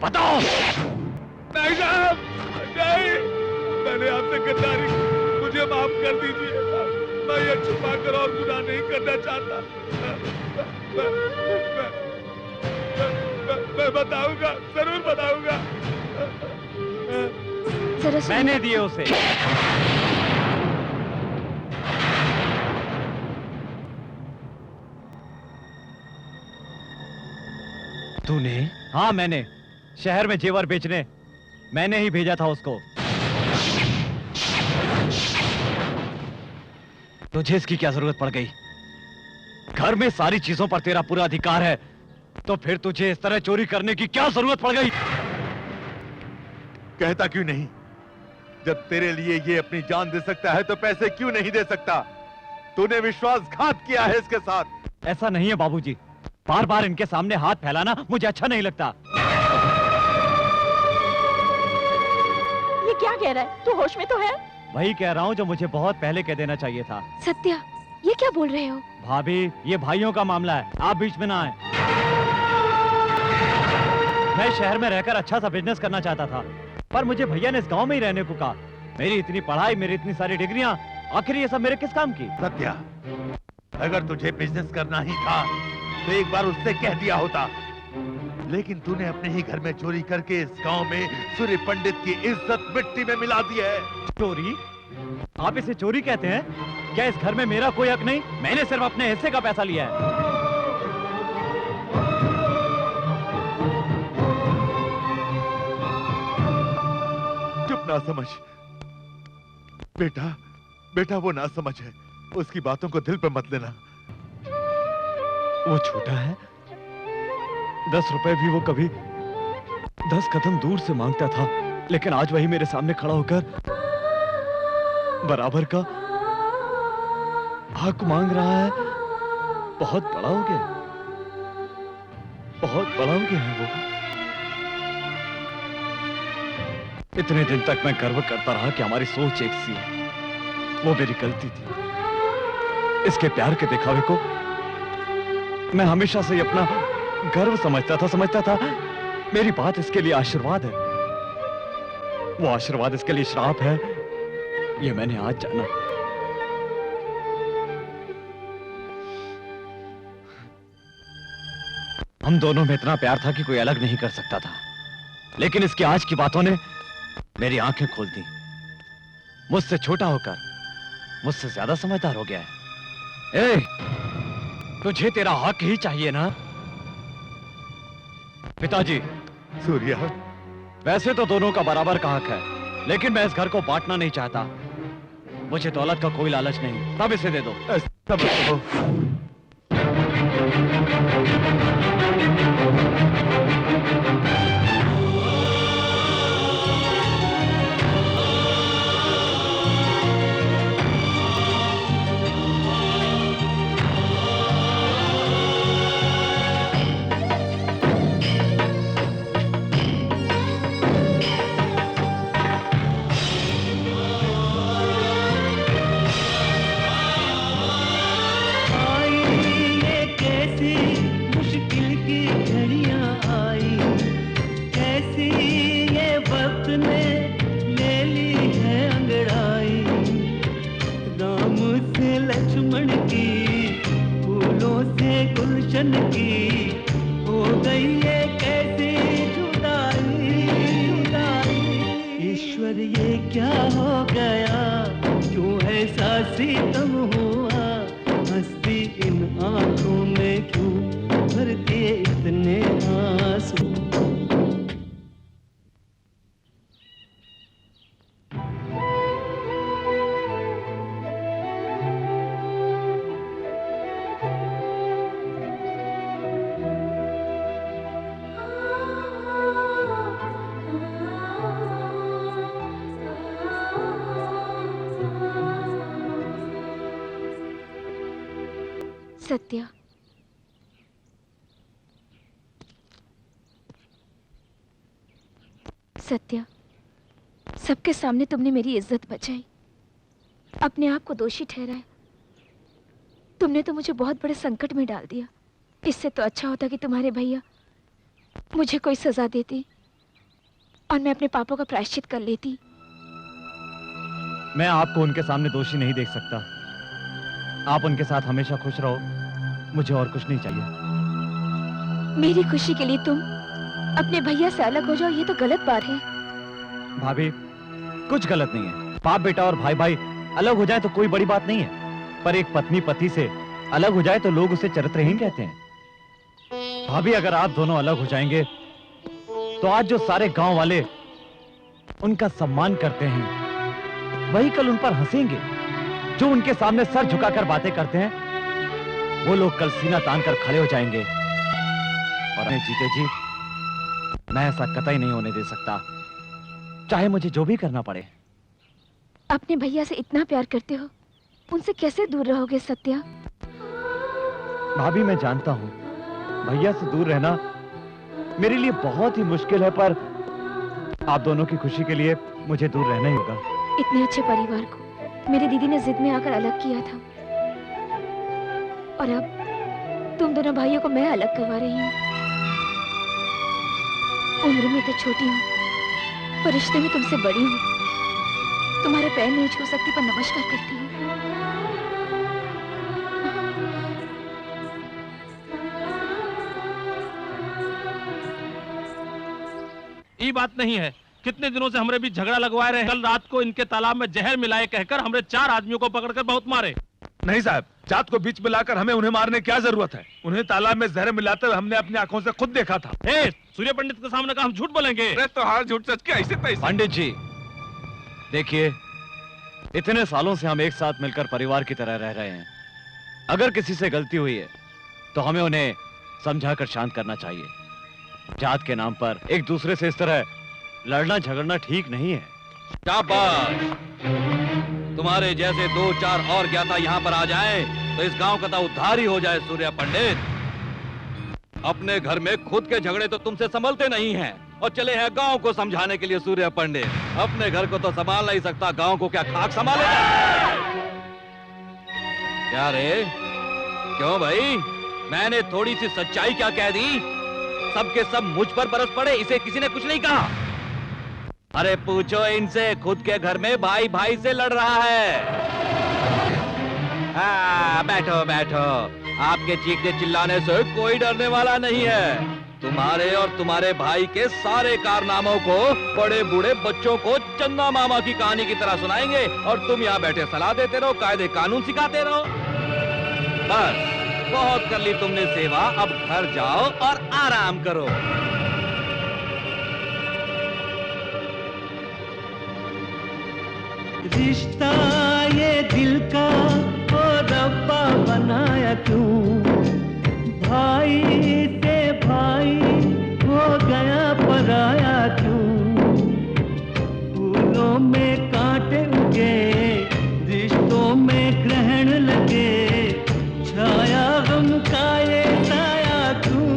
बताओ।
नहीं साहब, नहीं, मैंने आपसे गद्दारी की, मुझे माफ कर दीजिए। मैं ये छुपा कर और गुनाह नहीं करना चाहता। मैं बताऊंगा, जरूर बताऊंगा।
मैंने दिए उसे। तूने? हाँ मैंने। शहर में जेवर बेचने मैंने ही भेजा था उसको। तुझे इसकी क्या जरूरत पड़ गई? घर में सारी चीजों पर तेरा पूरा अधिकार है, तो फिर तुझे इस तरह चोरी करने की क्या जरूरत पड़ गई?
कहता क्यों नहीं? जब तेरे लिए ये अपनी जान दे सकता है तो पैसे क्यों नहीं दे सकता? तूने विश्वासघात किया है इसके साथ।
ऐसा नहीं है बाबूजी, बार बार इनके सामने हाथ फैलाना मुझे अच्छा नहीं लगता।
ये क्या कह रहा है? तू होश में तो है?
वही कह रहा हूँ जो मुझे बहुत पहले कह देना चाहिए था।
सत्या, ये क्या बोल रहे हो?
भाभी, ये भाइयों का मामला है, आप बीच में ना आए। मैं शहर में रहकर अच्छा सा बिजनेस करना चाहता था, पर मुझे भैया ने इस गांव में ही रहने को कहा। मेरी इतनी पढ़ाई, मेरी इतनी सारी डिग्रियां, आखिर ये सब मेरे किस काम की?
सत्या, अगर तुझे बिजनेस करना ही था तो एक बार उससे कह दिया होता, लेकिन तूने अपने ही घर में चोरी करके इस गांव में सूर्य पंडित की इज्जत मिट्टी में मिला दी है।
चोरी? आप इसे चोरी कहते हैं? क्या इस घर में मेरा कोई हक नहीं? मैंने सिर्फ अपने हिस्से का पैसा लिया है।
चुप ना समझ बेटा, बेटा वो ना समझ है, उसकी बातों को दिल पे मत लेना।
वो छोटा है, 10 रुपए भी वो कभी 10 कदम दूर से मांगता था, लेकिन आज वही मेरे सामने खड़ा होकर बराबर का हक मांग रहा है। बहुत बड़ा हो गया, बहुत बड़ा हो गया है वो। इतने दिन तक मैं गर्व करता रहा कि हमारी सोच एक सी है, वो मेरी गलती थी। इसके प्यार के दिखावे को मैं हमेशा से अपना गर्व समझता था। मेरी बात इसके लिए आशीर्वाद है, वो आशीर्वाद इसके लिए श्राप है, ये मैंने आज जाना। हम दोनों में इतना प्यार था कि कोई अलग नहीं कर सकता था, लेकिन इसकी आज की बातों ने मेरी आंखें खोल दी। मुझसे छोटा होकर मुझसे ज्यादा समझदार हो गया है। ए, तुझे तेरा हक ही चाहिए ना? पिताजी।
सूर्या,
वैसे तो दोनों का बराबर का हक है, लेकिन मैं इस घर को बांटना नहीं चाहता। मुझे दौलत का कोई लालच नहीं, तब इसे दे दो।
सत्या, सत्या, सबके सामने तुमने मेरी इज्जत बचाई, अपने आप को दोषी ठहराया। तुमने तो मुझे बहुत बड़े संकट में डाल दिया। इससे तो अच्छा होता कि तुम्हारे भैया मुझे कोई सजा देते और मैं अपने पापों का प्रायश्चित कर लेती।
मैं आपको उनके सामने दोषी नहीं देख सकता। आप उनके साथ हमेशा खुश रहो, मुझे और कुछ नहीं चाहिए।
मेरी खुशी के लिए तुम अपने भैया से अलग हो जाओ, ये तो गलत बात है।
भाभी, कुछ गलत नहीं है। बाप बेटा और भाई भाई अलग हो जाए तो कोई बड़ी बात नहीं है, पर एक पत्नी पति से अलग हो जाए तो लोग उसे चरित्रहीन कहते हैं। भाभी, अगर आप दोनों अलग हो जाएंगे तो आज जो सारे गांव वाले उनका सम्मान करते हैं, वही कल उन पर हंसेंगे। जो उनके सामने सर झुकाकर बातें करते हैं, वो लोग कल सीना तान कर खड़े हो जाएंगे। और जीते जी मैं ऐसा कतई नहीं होने दे सकता, चाहे मुझे जो भी करना पड़े।
अपने भैया से इतना प्यार करते हो, उनसे कैसे दूर रहोगे सत्या?
भाभी, मैं जानता हूँ भैया से दूर रहना मेरे लिए बहुत ही मुश्किल है, पर आप दोनों की खुशी के लिए मुझे दूर रहना ही होगा।
इतने अच्छे परिवार को मेरी दीदी ने जिद में आकर अलग किया था, और अब तुम दोनों भाइयों को मैं अलग करवा रही हूँ। उम्र में तो छोटी हूँ, पर रिश्ते में तुमसे बड़ी हूँ। तुम्हारे पैर नहीं छू सकती, पर नमस्कार करती हूँ।
ये बात नहीं है। कितने दिनों से हमरे बीच झगड़ा लगवा रहे हैं। कल रात को इनके तालाब में जहर मिलाए कहकर हमरे 4 आदमियों को पकड़कर बहुत मारे।
नहीं साहब, जात को बीच मिलाकर हमें उन्हें मारने की क्या जरूरत है? उन्हें तालाब में जहर मिलाते हुए हमने अपनी आंखों से खुद देखा था।
सूर्य पंडित के सामने का हम झूठ बोलेंगे?
अरे तो हार झूठ सच के ऐसे तैसे।
पंडित जी देखिए, इतने सालों से हम एक साथ मिलकर परिवार की तरह रह रहे हैं। अगर किसी से गलती हुई है तो हमें उन्हें समझाकर शांत करना चाहिए। जात के नाम पर एक दूसरे से इस तरह लड़ना झगड़ना ठीक नहीं है।
शाबाश! तुम्हारे जैसे 2-4 और ज्ञाता यहाँ पर आ जाएं, तो इस गांव का तो उद्धार ही हो जाए। सूर्य पंडित, अपने घर में खुद के झगड़े तो तुमसे संभलते नहीं हैं और चले हैं गांव को समझाने के लिए। सूर्य पंडित अपने घर को तो संभाल नहीं सकता, गांव को क्या खाक संभालेगा? क्या रे, क्यों भाई? मैंने थोड़ी सी सच्चाई क्या कह दी? सबके सब मुझ पर बरस पड़े, इसे किसी ने कुछ नहीं कहा। अरे पूछो इनसे, खुद के घर में भाई भाई से लड़ रहा है। बैठो बैठो, आपके चीखने चिल्लाने से कोई डरने वाला नहीं है। तुम्हारे और तुम्हारे भाई के सारे कारनामों को बड़े बूढ़े बच्चों को चंदा मामा की कहानी की तरह सुनाएंगे और तुम यहाँ बैठे सलाह देते रहो, कायदे कानून सिखाते रहो। बस बहुत कर ली तुमने सेवा, अब घर जाओ और आराम करो।
रिश्ता ये दिल का ओ रब्बा बनाया क्यों? भाई से भाई हो गया पराया क्यों? फूलों में कांटे उगे, रिश्तों में ग्रहण लगे, छाया गम का ये साया क्यों?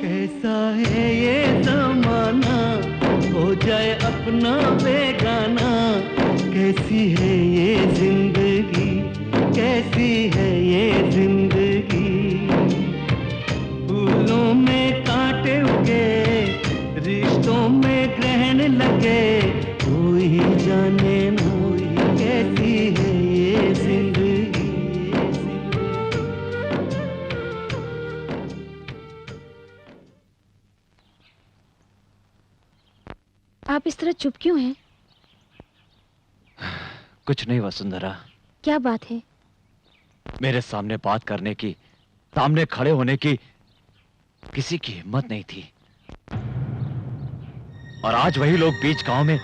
कैसा है ये जमाना, हो जाए अपना बेगाना। कैसी है ये जिंदगी, कैसी है ये जिंदगी? फूलों में कांटे उगे, रिश्तों में ग्रहण लगे, कोई जाने ना कैसी है ये जिंदगी।
आप इस तरह चुप क्यों हैं?
कुछ नहीं वसुंधरा,
क्या बात है?
मेरे सामने बात करने की, सामने खड़े होने की किसी की हिम्मत नहीं थी। और आज वही लोग बीच गांव में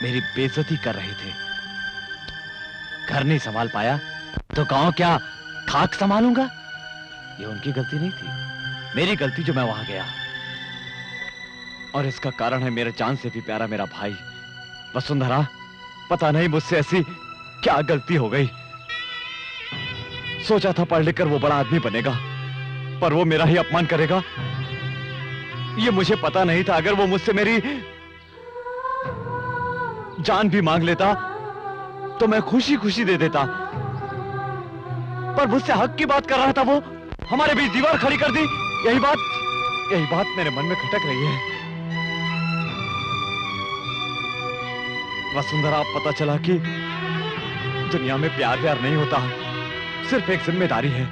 मेरी बेइज्जती कर रहे थे। घर नहीं संभाल पाया तो गांव क्या खाक संभालूंगा? ये उनकी गलती नहीं थी, मेरी गलती जो मैं वहां गया। और इसका कारण है मेरे जान से भी प्यारा मेरा भाई। वसुंधरा, पता नहीं मुझसे ऐसी क्या गलती हो गई। सोचा था पढ़ लिख कर वो बड़ा आदमी बनेगा, पर वो मेरा ही अपमान करेगा। ये मुझे पता नहीं था, अगर वो मुझसे मेरी जान भी मांग लेता तो मैं खुशी खुशी दे देता। पर मुझसे हक की बात कर रहा था वो, हमारे बीच दीवार खड़ी कर दी। यही बात मेरे मन में खटक रही है। वसुंधरा, अब पता चला कि दुनिया में प्यार व्यार नहीं होता, सिर्फ एक जिम्मेदारी है।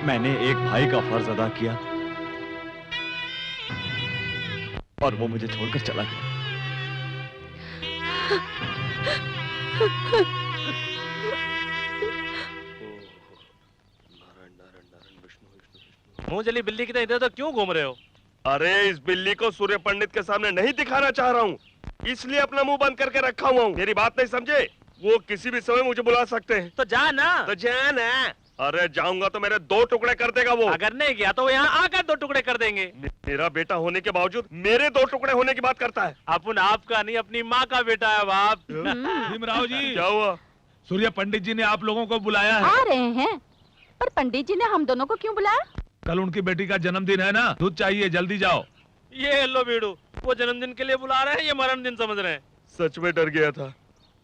मैंने एक भाई का फर्ज अदा किया और वो मुझे छोड़कर चला गया।
मुंह जली बिल्ली की तरह इधर तो क्यों घूम रहे हो?
अरे इस बिल्ली को सूर्य पंडित के सामने नहीं दिखाना चाह रहा हूँ, इसलिए अपना मुंह बंद करके रखा हुआ हूँ। मेरी बात नहीं समझे? वो किसी भी समय मुझे बुला सकते हैं।
तो जा ना।
तो जा ना। अरे जाऊंगा तो मेरे 2 टुकड़े कर देगा वो।
अगर नहीं गया तो वो यहाँ आकर 2 टुकड़े कर देंगे।
मेरा बेटा होने के बावजूद मेरे 2 टुकड़े होने की बात करता है।
अपन आपका नहीं, अपनी माँ का बेटा है बाप।
भीमराव जी,
क्या हुआ?
सूर्य पंडित जी ने आप लोगों को बुलाया है।
आ रहे हैं, पर पंडित जी ने हम दोनों को क्यों बुलाया?
कल उनकी बेटी का जन्मदिन है ना, दूध चाहिए, जल्दी जाओ।
ये लो बीड़ू, वो जन्मदिन के लिए बुला रहे हैं, ये मरण दिन समझ रहे हैं।
सच में डर गया था,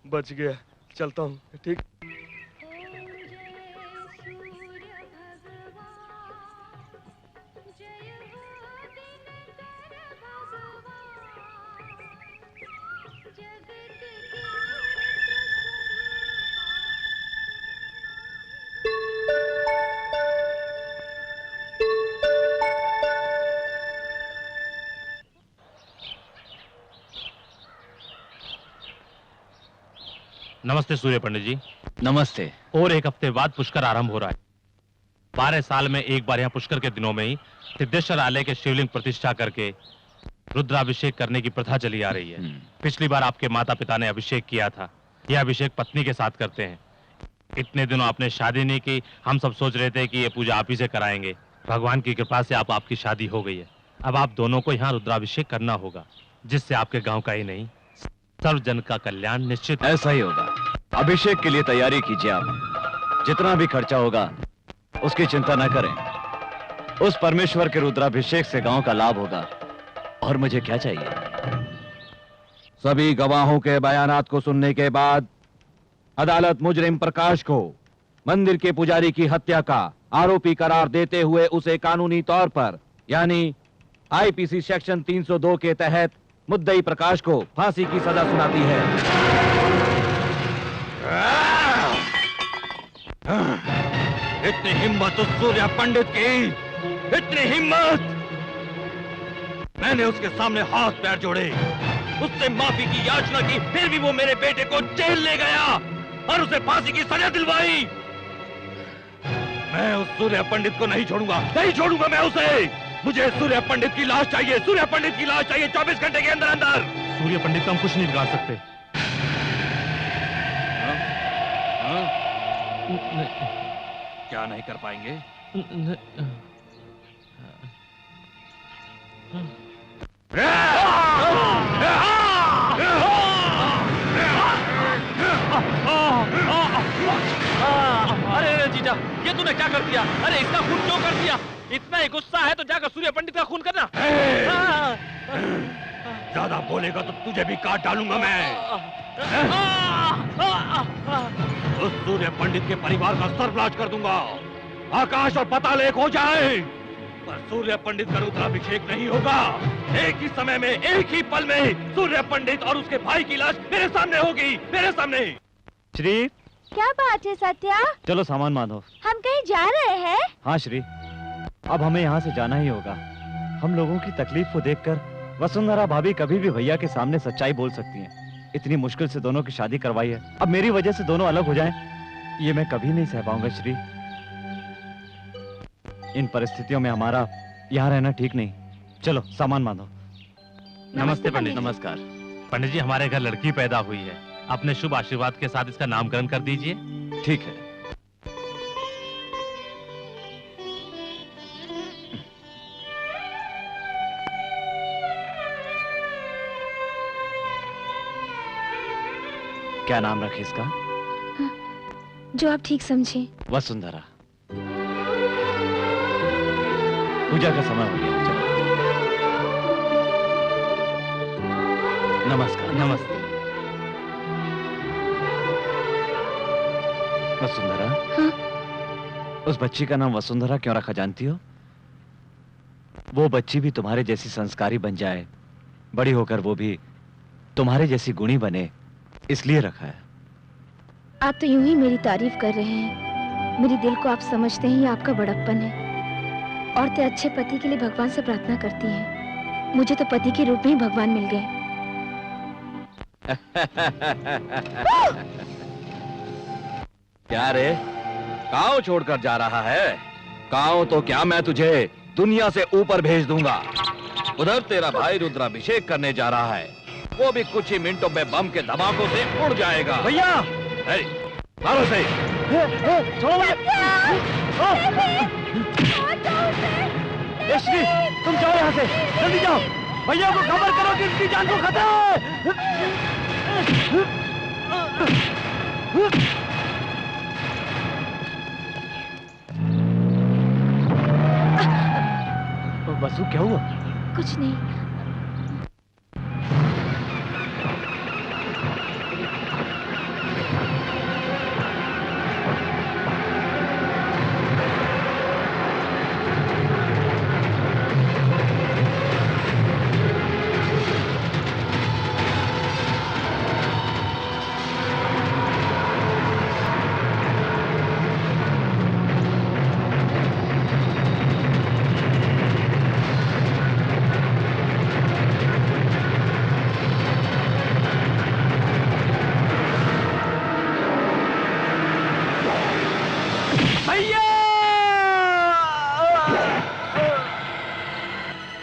बच गया। चलता हूँ, ठीक।
नमस्ते सूर्य पंडित जी।
नमस्ते।
और एक हफ्ते बाद पुष्कर आरंभ हो रहा है। 12 साल में एक बार यहाँ पुष्कर के दिनों में ही सिद्धेश्वर आलय के शिवलिंग प्रतिष्ठा करके रुद्राभिषेक करने की प्रथा चली आ रही है। पिछली बार आपके माता पिता ने अभिषेक किया था। यह अभिषेक पत्नी के साथ करते हैं। इतने दिनों आपने शादी नहीं की। हम सब सोच रहे थे कि ये पूजा आप ही से कराएंगे। भगवान की कृपा से आपकी शादी हो गई है। अब आप दोनों को यहाँ रुद्राभिषेक करना होगा, जिससे आपके गांव का ही नहीं सर्व जन का कल्याण निश्चित।
ऐसा ही होगा। अभिषेक के लिए तैयारी कीजिए आप। जितना भी खर्चा होगा उसकी चिंता न करें। उस परमेश्वर के रुद्राभिषेक से गांव का लाभ होगा। और मुझे क्या चाहिए?
सभी गवाहों के बयानात को सुनने के बाद अदालत मुजरिम प्रकाश को मंदिर के पुजारी की हत्या का आरोपी करार देते हुए उसे कानूनी तौर पर यानी आईपीसी सेक्शन 302 के तहत मुद्दई प्रकाश को फांसी की सजा सुनाती है।
इतनी हिम्मत उस सूर्य पंडित की, इतनी हिम्मत! मैंने उसके सामने हाथ पैर जोड़े, उससे माफी की याचना की, फिर भी वो मेरे बेटे को जेल ले गया और उसे फांसी की सजा दिलवाई। मैं उस सूर्य पंडित को नहीं छोड़ूंगा, नहीं छोड़ूंगा मैं उसे। मुझे सूर्य पंडित की लाश चाहिए, सूर्य पंडित की लाश चाहिए 24 घंटे के अंदर अंदर।
सूर्य पंडित को हम कुछ नहीं बिगाड़ सकते।
क्या नहीं कर पाएंगे?
अरे जीजा, ये तूने क्या कर दिया? अरे इसका खून क्यों कर दिया? इतना ही गुस्सा है तो जाकर सूर्य पंडित का खून करना।
ज्यादा बोलेगा तो तुझे भी काट डालूंगा मैं। उस सूर्य पंडित के परिवार का सर्वनाश कर दूंगा। आकाश और पाताल एक हो जाए, पर सूर्य पंडित का रुद्राभिषेक नहीं होगा। एक ही समय में, एक ही पल में सूर्य पंडित और उसके भाई की लाश मेरे सामने होगी, मेरे सामने।
श्री,
क्या बात है सत्या?
चलो सामान बांधो।
हम कहीं जा रहे हैं?
हाँ श्री, अब हमें यहाँ से जाना ही होगा। हम लोगों की तकलीफ को देखकर वसुंधरा भाभी कभी भी भैया के सामने सच्चाई बोल सकती हैं। इतनी मुश्किल से दोनों की शादी करवाई है, अब मेरी वजह से दोनों अलग हो जाएं, ये मैं कभी नहीं सह पाऊंगा श्री। इन परिस्थितियों में हमारा यहाँ रहना ठीक नहीं। चलो सामान बांधो।
नमस्ते पंडित।
नमस्कार
पंडित जी, हमारे घर लड़की पैदा हुई है। अपने शुभ आशीर्वाद के साथ इसका नामकरण कर दीजिए।
ठीक है। क्या नाम रखे इसका?
जो आप ठीक समझे।
वसुंधरा। पूजा का समय हो गया, चलो। नमस्कार।
नमस्ते।
वसुंधरा।
हाँ?
उस बच्ची का नाम वसुंधरा क्यों रखा जानती हो? वो बच्ची भी तुम्हारे जैसी संस्कारी बन जाए, बड़ी होकर वो भी तुम्हारे जैसी गुणी बने, इसलिए रखा है।
आप तो यूं ही मेरी तारीफ कर रहे हैं। मेरे दिल को आप समझते ही आपका बड़प्पन है। औरतें अच्छे पति के लिए भगवान से प्रार्थना करती हैं। मुझे तो पति के रूप में ही भगवान मिल गए।
क्या रे, गांव छोड़कर जा रहा है? गांव तो क्या, मैं तुझे दुनिया से ऊपर भेज दूंगा। उधर तेरा भाई रुद्राभिषेक करने जा रहा है, वो भी कुछ ही मिनटों में बम के धमाकों से उड़ जाएगा।
भैया,
मारो से।
श्री, तुम जाओ यहाँ से, जल्दी जाओ। भैया को खबर करो कि इनकी जान को खतरा है। वसु, क्या हुआ?
कुछ नहीं।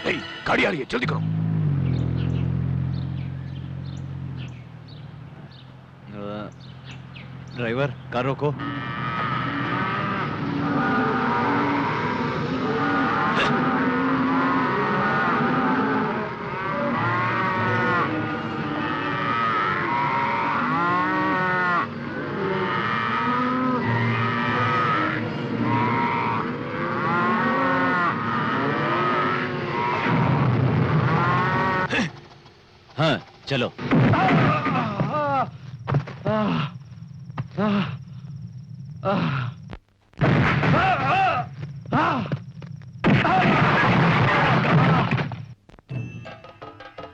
गाड़ी आ रही है, जल्दी करो।
ड्राइवर, कार रोको। हाँ, चलो।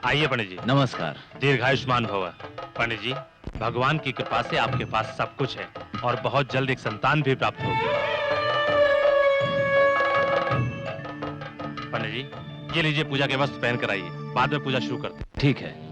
आइए पंडित जी।
नमस्कार।
दीर्घायुष्मान भव। पंडित जी, भगवान की कृपा से आपके पास सब कुछ है और बहुत जल्द एक संतान भी प्राप्त होगी। पंडित जी, ये लीजिए पूजा के वस्त्र पहन कर आइए, बाद में पूजा शुरू करते हैं।
ठीक है।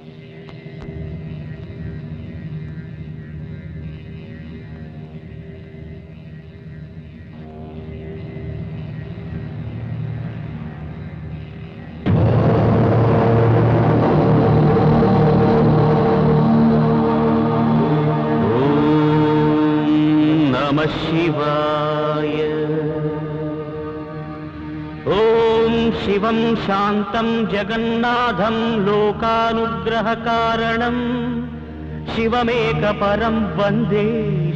शिवाय। ओम शिवं शांतं जगन्नाथं लोकानुग्रहकारणं शिवमेकपरं वन्दे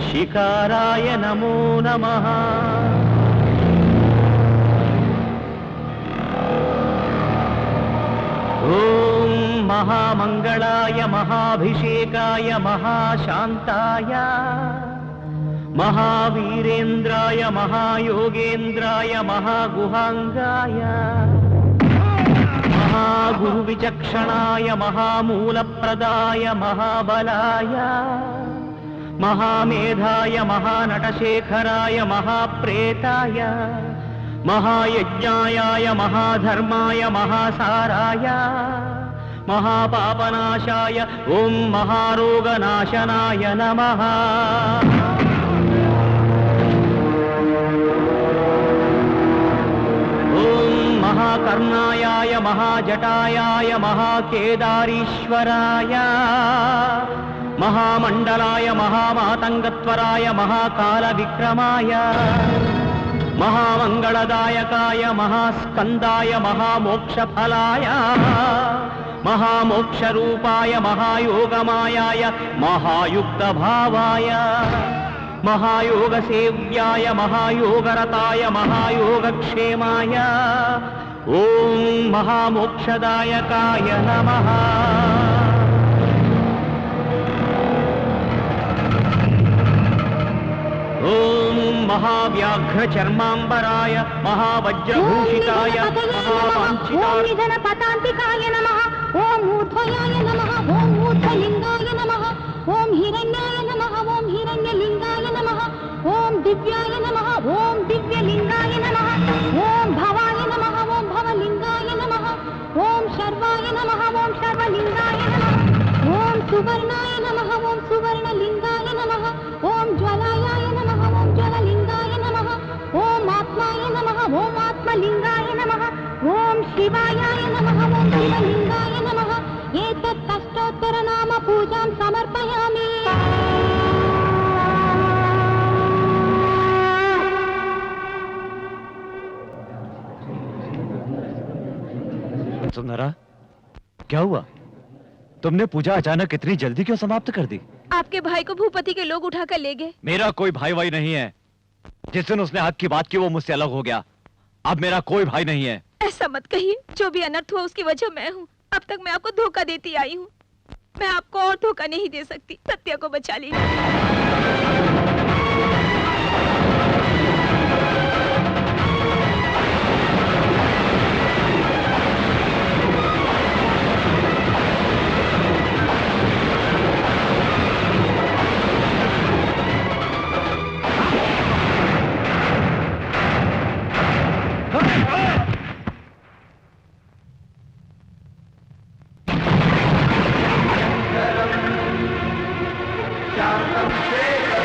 शिकाराय नमो नमः। ओम महामंगलाय महाभिषेकाय महाशांताय महावीरेन्द्राय महायोगेन्द्राय महागुहांगाय महागुरुविचक्षणाय महामूलप्रदाय महाबलाय महामेधाय महानटशेखराय महाप्रेताय महायज्ञाय महाधर्माय महासाराय महापापनाशाय ओम महारोगनाशनाय नमः। महाकर्णायाय महाजटायाय महाकेदारीश्वराय महामंडलाय महामातंगत्वराय महाकालविक्रमाय महामंगलदायकाय महास्कंदाय महामोक्षफलाय महामोक्षरूपाय महायोगमायाय महायुक्तभावाय महायोगसेव्याय महायोगरताय महायोगक्षेमाय ओम महामोक्षदायकाय नमः। ओम महाव्याघ्रचर्मांबराय महावज्रभूषिताय
निधनपतान्तिकाय नमः। ओम ऊर्ध्वयाय नमः। ओम ऊर्ध्वलिंगाय नमः। ओम हिरण्याय नमः। ओम हिरण्यलिंगाय नमः। ओम दिव्याय नमः। ओम दिव्यलिंगाय नमः। ओम भवाय नमः। ओम भवलिंगाय नमः। ओम शर्वाय नमः। ओम शर्वलिंगाय नमः। ओम सुवर्णाय नमः। ओम सुवर्णलिंगाय नमः। ओम ज्वलायाय नमः। ओम ज्वललिंगाय नमः। ओम आत्माय नमः। ओम आत्मलिंगाय नमः। ओम शिवायाय नमः। ओम शिवलिंगाय नमः। एतत् अष्टोत्तर नाम पूजां समर्पयामि।
सुनहरा, क्या हुआ? तुमने पूजा अचानक इतनी जल्दी क्यों समाप्त कर दी?
आपके भाई को भूपति के लोग उठाकर ले गए।
मेरा कोई भाई वाई नहीं है। जिस दिन उसने हक की बात की वो मुझसे अलग हो गया। अब मेरा कोई भाई नहीं है।
ऐसा मत कहिए, जो भी अनर्थ हुआ उसकी वजह मैं हूँ। अब तक मैं आपको धोखा देती आई हूँ। मैं आपको और धोखा नहीं दे सकती। सत्या को बचा लीजिए।
शांतं शेखरं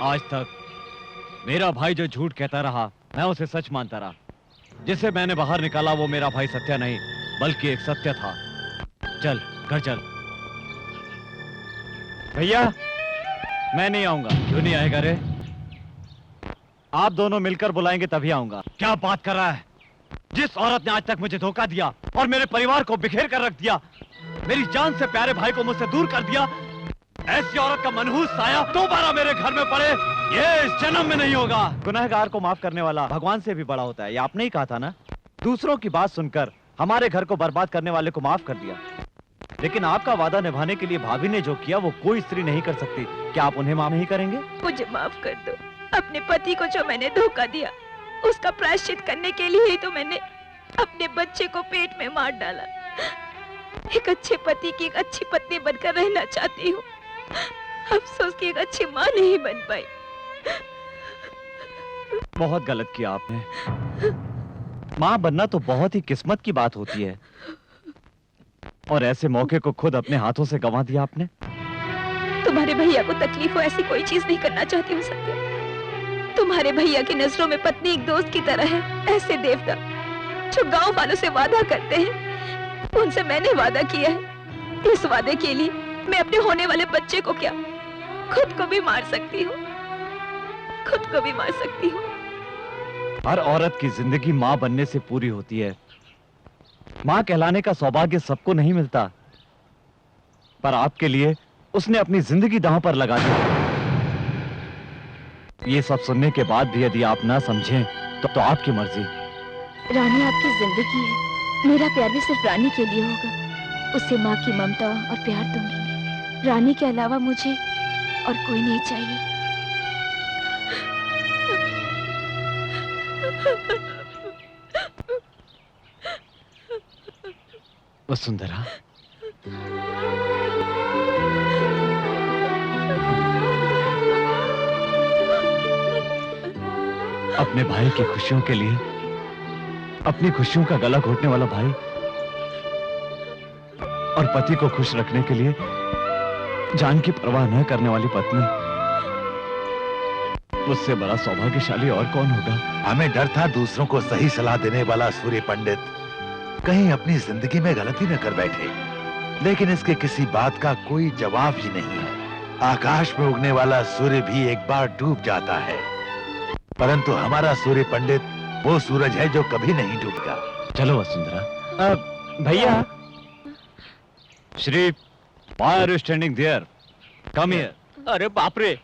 आज तक मेरा भाई जो झूठ कहता रहा, मैं उसे सच मानता रहा। जिसे मैंने बाहर निकाला वो मेरा भाई सत्या नहीं, बल्कि एक सत्य था। चल घर चल। भैया मैं नहीं आऊंगा। क्यों नहीं आएगा रे? आप दोनों मिलकर बुलाएंगे तभी आऊंगा। क्या बात कर रहा है? जिस औरत ने आज तक मुझे धोखा दिया और मेरे परिवार को बिखेर कर रख दिया, मेरी जान से प्यारे भाई को मुझसे दूर कर दिया, ऐसी औरत का मनहूस साया दोबारा मेरे घर में पड़े, ये इस जन्म में नहीं होगा। गुनहगार को माफ करने वाला भगवान से भी बड़ा होता है, ये आपने ही कहा था ना। दूसरों की बात सुनकर हमारे घर को बर्बाद करने वाले को माफ कर दिया, लेकिन आपका वादा निभाने के लिए भाभी ने जो किया वो कोई स्त्री नहीं कर सकती। क्या आप उन्हें माफ नहीं करेंगे?
मुझे माफ कर दो। अपने पति को जो मैंने धोखा दिया, उसका प्रायश्चित करने के लिए ही तो मैंने अपने बच्चे को पेट में मार डाला। एक अच्छे पति की एक अच्छी पत्नी बनकर रहना चाहती हूँ, अफसोस की एक अच्छी माँ नहीं बन पाई।
बहुत गलत किया आपने। माँ बनना तो बहुत ही किस्मत की बात होती है, और ऐसे मौके को खुद अपने हाथों से गंवा दिया आपने।
तुम्हारे भैया को तकलीफ हो ऐसी कोई चीज नहीं करना चाहती हूँ सत्या। तुम्हारे भैया की नजरों में पत्नी एक दोस्त की तरह है। ऐसे देवता जो गांव वालों से वादा करते हैं, उनसे मैंने वादा किया है। इस वादे के लिए मैं अपने होने वाले बच्चे को क्या, खुद को भी मार सकती हूँ, खुद को भी मार सकती हूँ।
हर औरत की जिंदगी माँ बनने से पूरी होती है। माँ कहलाने का सौभाग्य सबको नहीं मिलता, पर आपके लिए उसने अपनी जिंदगी दांव पर लगा दी। ये सब सुनने के बाद भी यदि आप ना समझें तो आपकी मर्जी।
रानी आपकी जिंदगी है, मेरा प्यार भी सिर्फ रानी के लिए होगा। उससे माँ की ममता और प्यार दूंगी। रानी के अलावा मुझे और कोई नहीं चाहिए।
वसुंधरा, अपने भाई की खुशियों के लिए अपनी खुशियों का गला घोटने वाला भाई और पति को खुश रखने के लिए जान की परवाह न करने वाली पत्नी, उससे बड़ा सौभाग्यशाली और कौन होगा?
हमें डर था दूसरों को सही सलाह देने वाला सूर्य पंडित कहीं अपनी जिंदगी में गलती न कर बैठे। लेकिन इसके किसी बात का कोई जवाब ही नहीं है। आकाश में उगने वाला सूर्य भी एक बार डूब जाता है, परंतु हमारा सूर्य पंडित वो सूरज है जो कभी नहीं डूबता।
चलो वसुंधरा। भैया, Shri, why are you standing there? Come here.
अरे बाप रे,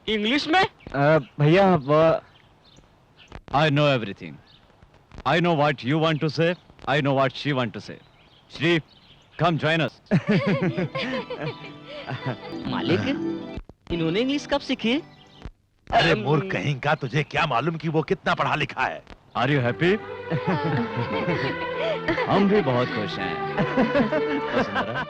इंग्लिश में?
भैया, I know everything. I know what you want to say. I know what she want to say. Shri, come join us.
मालिक, इन्होंने इंग्लिश कब सीखी?
अरे मूर्ख कहीं का, तुझे क्या मालूम कि वो कितना पढ़ा लिखा है?
Are you happy? हम भी बहुत खुश हैं। वसुंधरा,